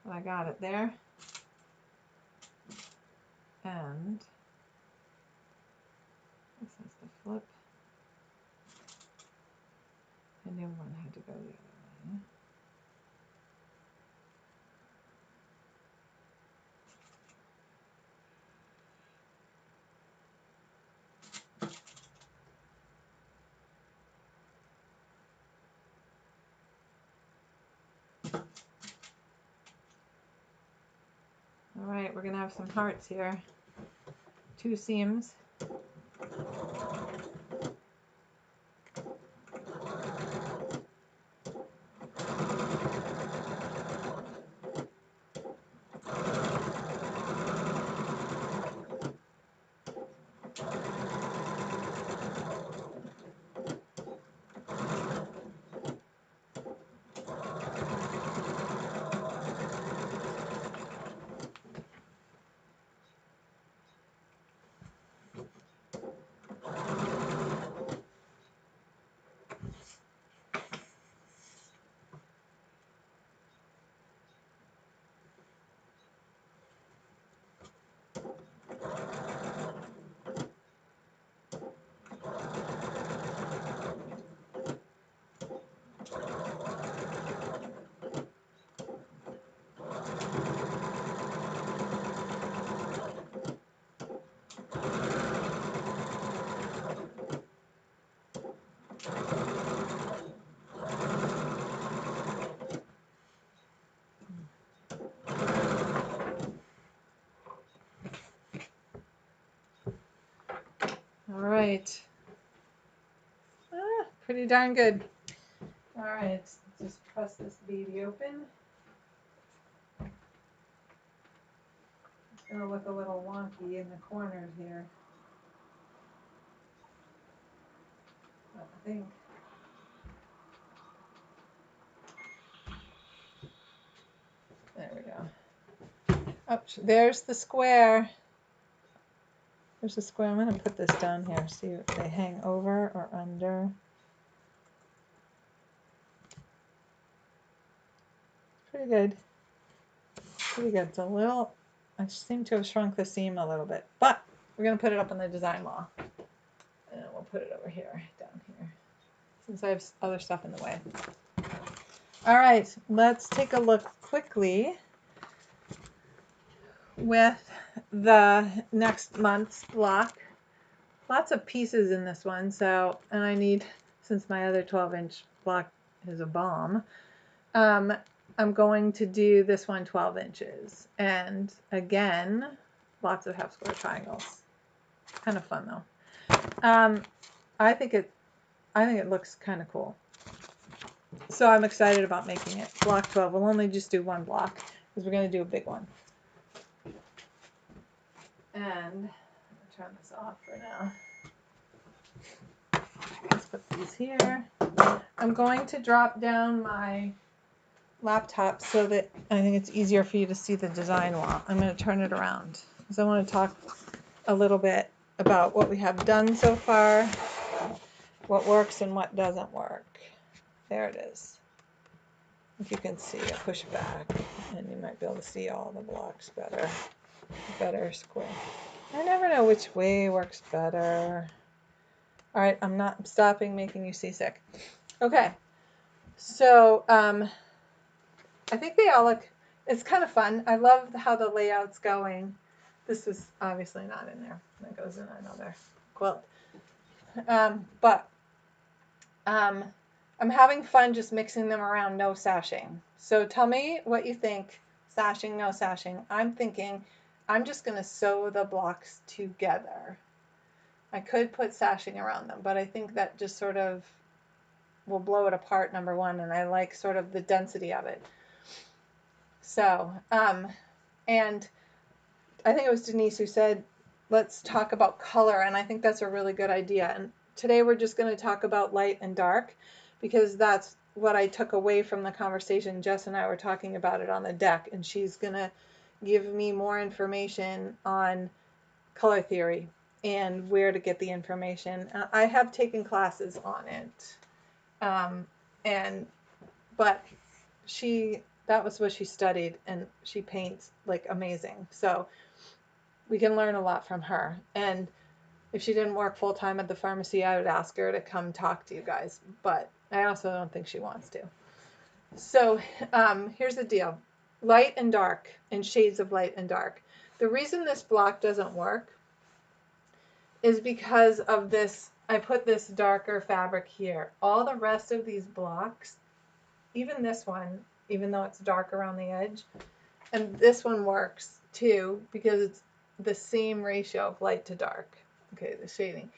but I got it there. And this has to flip. The new one had to go the other way. All right, we're going to have some hearts here. 2 seams. right. Pretty darn good. All right, let's just press this baby open. It's going to look a little wonky in the corners here. But I think there we go. Oh, there's the square. There's the square. I'm going to put this down here, see if they hang over or under. Pretty good. Pretty good. It's a little, I seem to have shrunk the seam a little bit, but we're going to put it up on the design wall. And we'll put it over here, down here, since I have other stuff in the way. All right, let's take a look quickly with the next month's block. Lots of pieces in this one, so, and I need, since my other 12-inch block is a bomb, I'm going to do this one 12 inches. And again, lots of half square triangles. Kind of fun though. I think it looks kind of cool. So I'm excited about making it. Block 12. We'll only just do one block because we're going to do a big one. And I'm going to turn this off for now. Let's put these here. I'm going to drop down my laptop so that I think it's easier for you to see the design wall. I'm going to turn it around because I want to talk a little bit about what we have done so far, what works and what doesn't work. There it is. If you can see, I push back and you might be able to see all the blocks better. Better square. I never know which way works better. All right, I'm not stopping making you seasick. Okay, so I think they all look, it's kind of fun. I love how the layout's going. This is obviously not in there. That goes in another quilt. I'm having fun just mixing them around, no sashing. So tell me what you think, sashing, no sashing. I'm thinking I'm just going to sew the blocks together. I could put sashing around them, but I think that just sort of will blow it apart, number one, and I like sort of the density of it. So, and I think it was Denise who said, let's talk about color, and I think that's a really good idea. And today we're just going to talk about light and dark, because that's what I took away from the conversation. Jess and I were talking about it on the deck, and she's going to give me more information on color theory and where to get the information. I have taken classes on it, but that was what she studied, and she paints like amazing. So we can learn a lot from her. And if she didn't work full time at the pharmacy, I would ask her to come talk to you guys, but I also don't think she wants to. So here's the deal. Light and dark, and shades of light and dark. The reason this block doesn't work is because of this. I put this darker fabric here. All the rest of these blocks, even this one, even though it's dark around the edge, and this one works too because it's the same ratio of light to dark. Okay, the shading.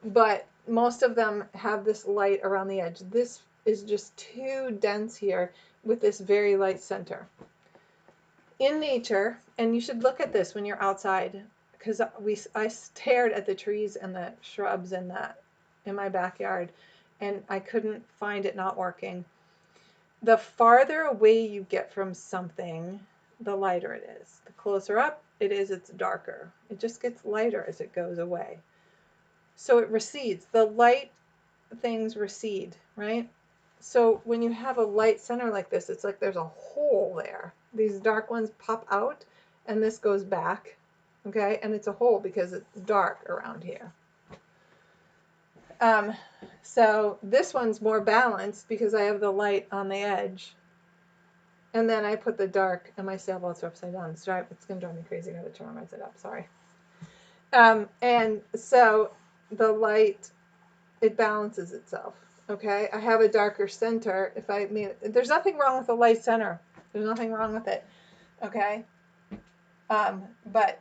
But most of them have this light around the edge. This is just too dense here with this very light center. In nature, and you should look at this when you're outside, because I stared at the trees and the shrubs in my backyard, and I couldn't find it not working. The farther away you get from something, the lighter it is. The closer up it is, it's darker. It just gets lighter as it goes away. So it recedes. The light things recede, right? So when you have a light center like this, it's like there's a hole there. These dark ones pop out, and this goes back, okay? And it's a hole because it's dark around here. So this one's more balanced because I have the light on the edge. And then I put the dark, and my sailboats are upside down. It's going to drive me crazy. I got to turn my side up, sorry. And so the light, it balances itself, okay? I have a darker center. There's nothing wrong with the light center. There's nothing wrong with it, okay? But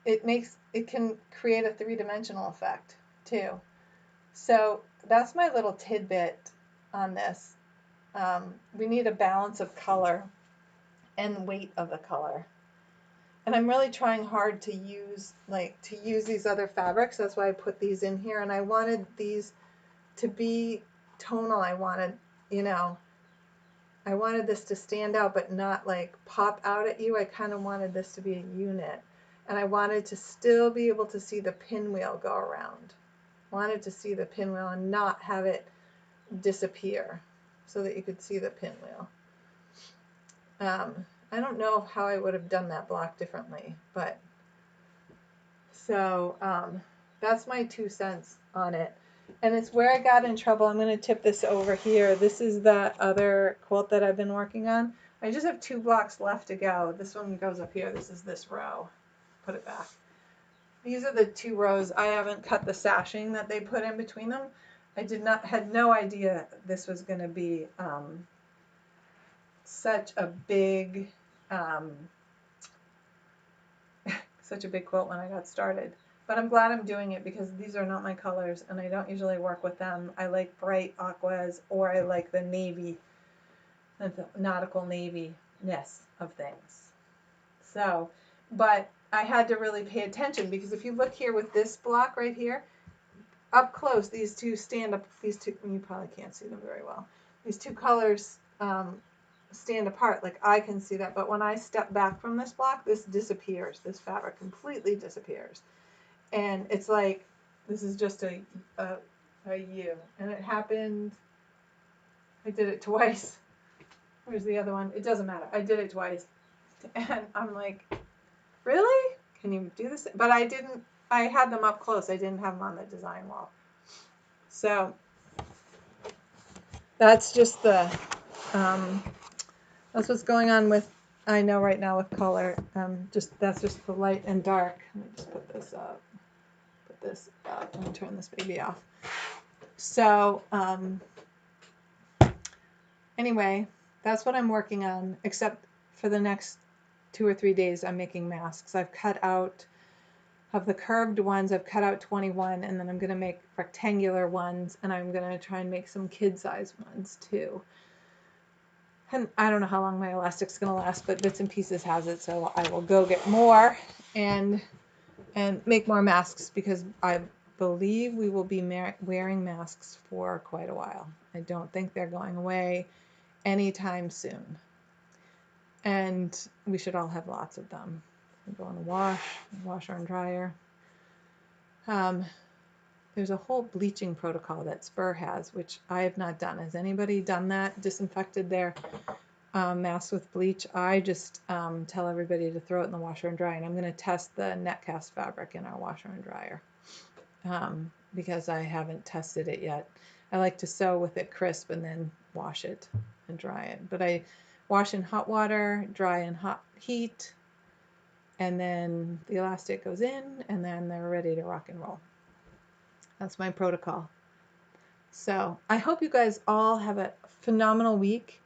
it can create a three-dimensional effect too. So that's my little tidbit on this. We need a balance of color and weight of the color. And I'm really trying hard to use these other fabrics. That's why I put these in here. And I wanted these to be tonal. I wanted, you know, I wanted this to stand out but not like pop out at you. I kind of wanted this to be a unit. And I wanted to still be able to see the pinwheel go around. Wanted to see the pinwheel and not have it disappear so that you could see the pinwheel. I don't know how I would have done that block differently, but so that's my 2 cents on it. And it's where I got in trouble. I'm going to tip this over here. This is that other quilt that I've been working on. I just have 2 blocks left to go. This one goes up here. This is this row. Put it back. These are the 2 rows. I haven't cut the sashing that they put in between them. I had no idea this was going to be such a big quilt when I got started. But I'm glad I'm doing it because these are not my colors and I don't usually work with them. I like bright aquas, or I like the navy, the nautical navy-ness of things. So, but I had to really pay attention because if you look here with this block right here, up close, these two stand up, you probably can't see them very well. These 2 colors stand apart, like I can see that, but when I step back from this block, this disappears. This fabric completely disappears. And it's like, this is just a U. And it happened, I did it twice. Where's the other one? It doesn't matter. I did it twice. And I'm like, really? Can you do this? But I didn't, I had them up close. I didn't have them on the design wall. So that's just the, that's what's going on with, I know right now with color. That's just the light and dark. Let me just put this up. Let me turn this baby off. So anyway, that's what I'm working on, except for the next 2 or 3 days I'm making masks. I've cut out, of the curved ones, I've cut out 21, and then I'm going to make rectangular ones, and I'm going to try and make some kid-size ones too. And I don't know how long my elastic's going to last, but Bits and Pieces has it, so I will go get more and make more masks because I believe we will be wearing masks for quite a while. I don't think they're going away anytime soon. And we should all have lots of them. We go in the washer and dryer. There's a whole bleaching protocol that Spur has, which I have not done. Has anybody done that? Disinfected their masks with bleach? I just tell everybody to throw it in the washer and dryer. And I'm going to test the netcast fabric in our washer and dryer because I haven't tested it yet. I like to sew with it crisp and then wash it and dry it. But I wash in hot water, dry in hot heat, and then the elastic goes in, and then they're ready to rock and roll. That's my protocol. So I hope you guys all have a phenomenal week.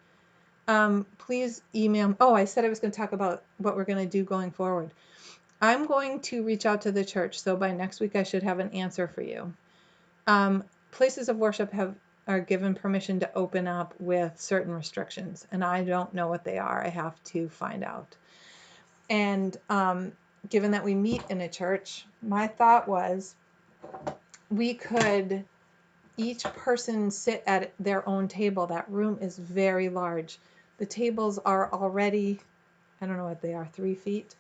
Please email. Oh, I said I was going to talk about what we're going to do going forward. I'm going to reach out to the church, so by next week I should have an answer for you. Places of worship are given permission to open up with certain restrictions, and I don't know what they are. I have to find out. And given that we meet in a church, my thought was we could each person sit at their own table. That room is very large. The tables are already, I don't know what they are, 3 feet.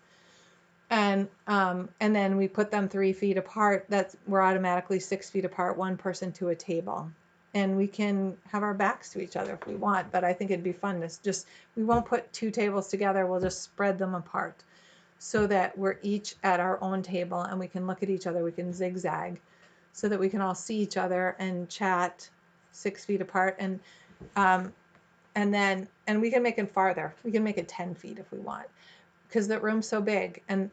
And then we put them 3 feet apart. We're automatically 6 feet apart, one person to a table. And we can have our backs to each other if we want, but I think it'd be fun we won't put 2 tables together. We'll just spread them apart so that we're each at our own table and we can look at each other. We can zigzag so that we can all see each other and chat 6 feet apart. And we can make it farther. We can make it 10 feet if we want, because the room's so big. And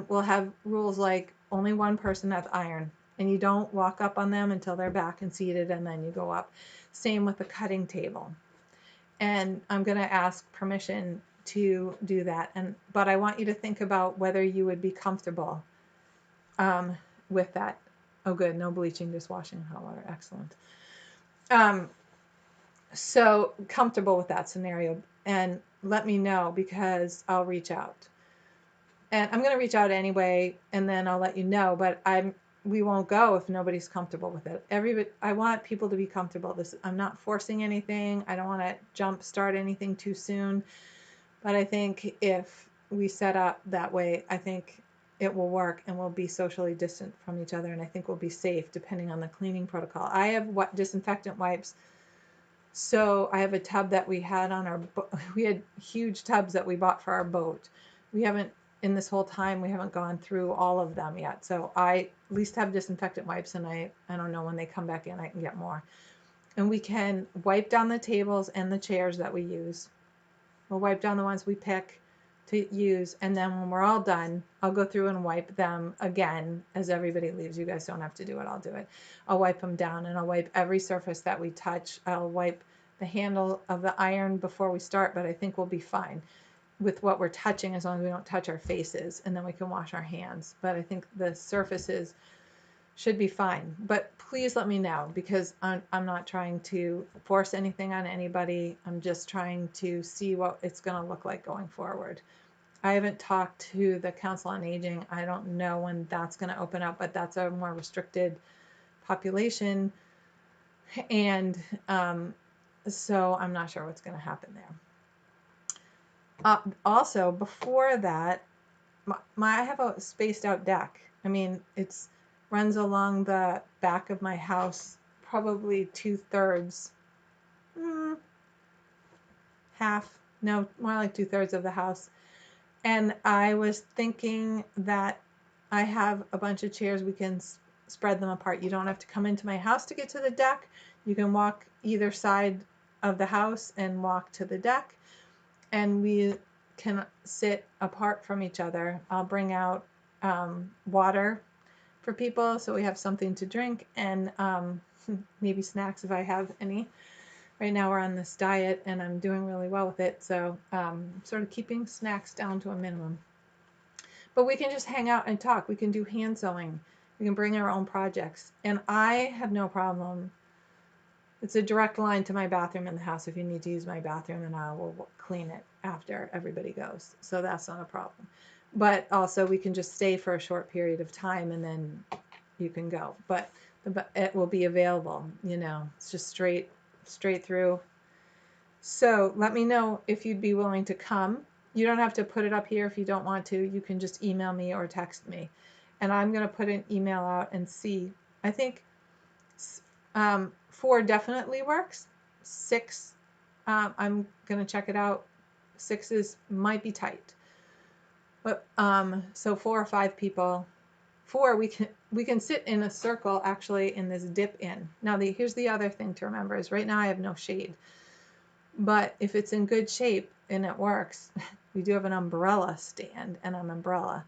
we'll have rules like only one person has iron, and you don't walk up on them until they're back and seated, and then you go up. Same with the cutting table. And I'm going to ask permission to do that. But I want you to think about whether you would be comfortable with that. Oh, good. No bleaching, just washing in hot water. Excellent. So comfortable with that scenario, and let me know because I'll reach out. And I'm going to reach out anyway, and then I'll let you know, but we won't go if nobody's comfortable with it. I want people to be comfortable. I'm not forcing anything. I don't want to jump start anything too soon. But I think if we set up that way, I think it will work and we'll be socially distant from each other, and I think we'll be safe depending on the cleaning protocol. I have disinfectant wipes. So I have a tub that we had we had huge tubs that we bought for our boat. We haven't, in this whole time, we haven't gone through all of them yet. So I at least have disinfectant wipes, and I don't know, when they come back in, I can get more. And we can wipe down the tables and the chairs that we use. We'll wipe down the ones we pick to use, and then when we're all done, I'll go through and wipe them again as everybody leaves. You guys don't have to do it, I'll do it. I'll wipe them down, and I'll wipe every surface that we touch. I'll wipe the handle of the iron before we start, but I think we'll be fine with what we're touching as long as we don't touch our faces, and then we can wash our hands. But I think the surfaces should be fine. But please let me know, because I'm not trying to force anything on anybody. I'm just trying to see what it's going to look like going forward. I haven't talked to the Council on Aging. I don't know when that's going to open up, but that's a more restricted population. And so I'm not sure what's going to happen there. Also, before that, I have a spaced out deck. I mean, it's runs along the back of my house, probably 2/3, half, no, more like 2/3 of the house. And I was thinking that I have a bunch of chairs, we can spread them apart. You don't have to come into my house to get to the deck. You can walk either side of the house and walk to the deck, and we can sit apart from each other. I'll bring out water for people so we have something to drink, and maybe snacks if I have any. Right now we're on this diet and I'm doing really well with it, so sort of keeping snacks down to a minimum. But we can just hang out and talk. We can do hand sewing. We can bring our own projects. And I have no problem. It's a direct line to my bathroom in the house. If you need to use my bathroom, then I will clean it after everybody goes. So that's not a problem. But also we can just stay for a short period of time and then you can go. But it will be available, you know, it's just straight through. So let me know if you'd be willing to come. You don't have to put it up here if you don't want to. You can just email me or text me. And I'm going to put an email out and see. I think 4 definitely works. 6, I'm going to check it out. 6 might be tight. But so 4 or 5 people. 4, we can sit in a circle actually in this dip in. Now here's the other thing to remember is right now I have no shade. But if it's in good shape and it works, we do have an umbrella stand and an umbrella.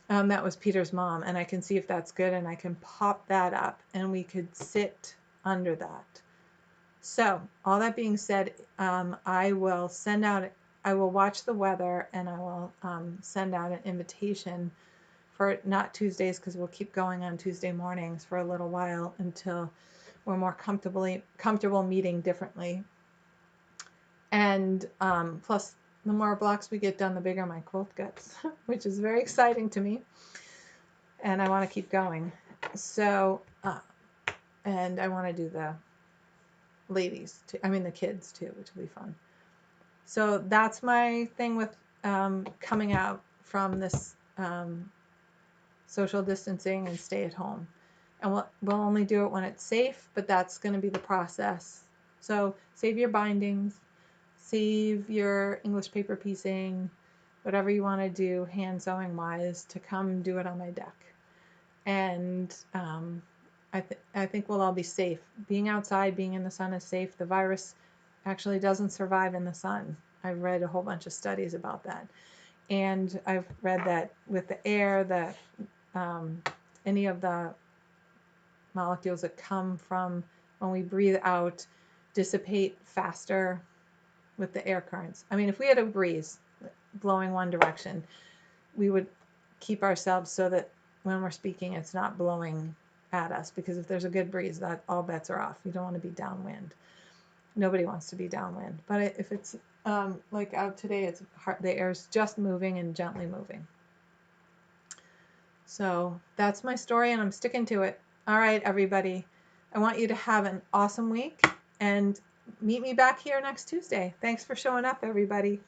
That was Peter's mom, and I can see if that's good, and I can pop that up, and we could sit under that. So all that being said, I will watch the weather, and I will send out an invitation for not Tuesdays, because we'll keep going on Tuesday mornings for a little while until we're more comfortable meeting differently. And plus, the more blocks we get done, the bigger my quilt gets, which is very exciting to me. And I want to keep going. So, and I want to do the ladies, too. I mean the kids too, which will be fun. So that's my thing with coming out from this social distancing and stay at home. And we'll only do it when it's safe, but that's going to be the process. So save your bindings. Save your English paper piecing, whatever you want to do hand sewing wise, to come do it on my deck. And I think we'll all be safe. Being outside, being in the sun is safe. The virus actually doesn't survive in the sun. I've read a whole bunch of studies about that. And I've read that with the air, any of the molecules that come from when we breathe out dissipate faster with the air currents. I mean, if we had a breeze blowing one direction, we would keep ourselves so that when we're speaking, it's not blowing at us, because if there's a good breeze, that all bets are off. You don't want to be downwind. Nobody wants to be downwind. But if it's like out today, it's the air's just moving and gently moving. So that's my story, and I'm sticking to it. All right, everybody. I want you to have an awesome week, and meet me back here next Tuesday. Thanks for showing up, everybody.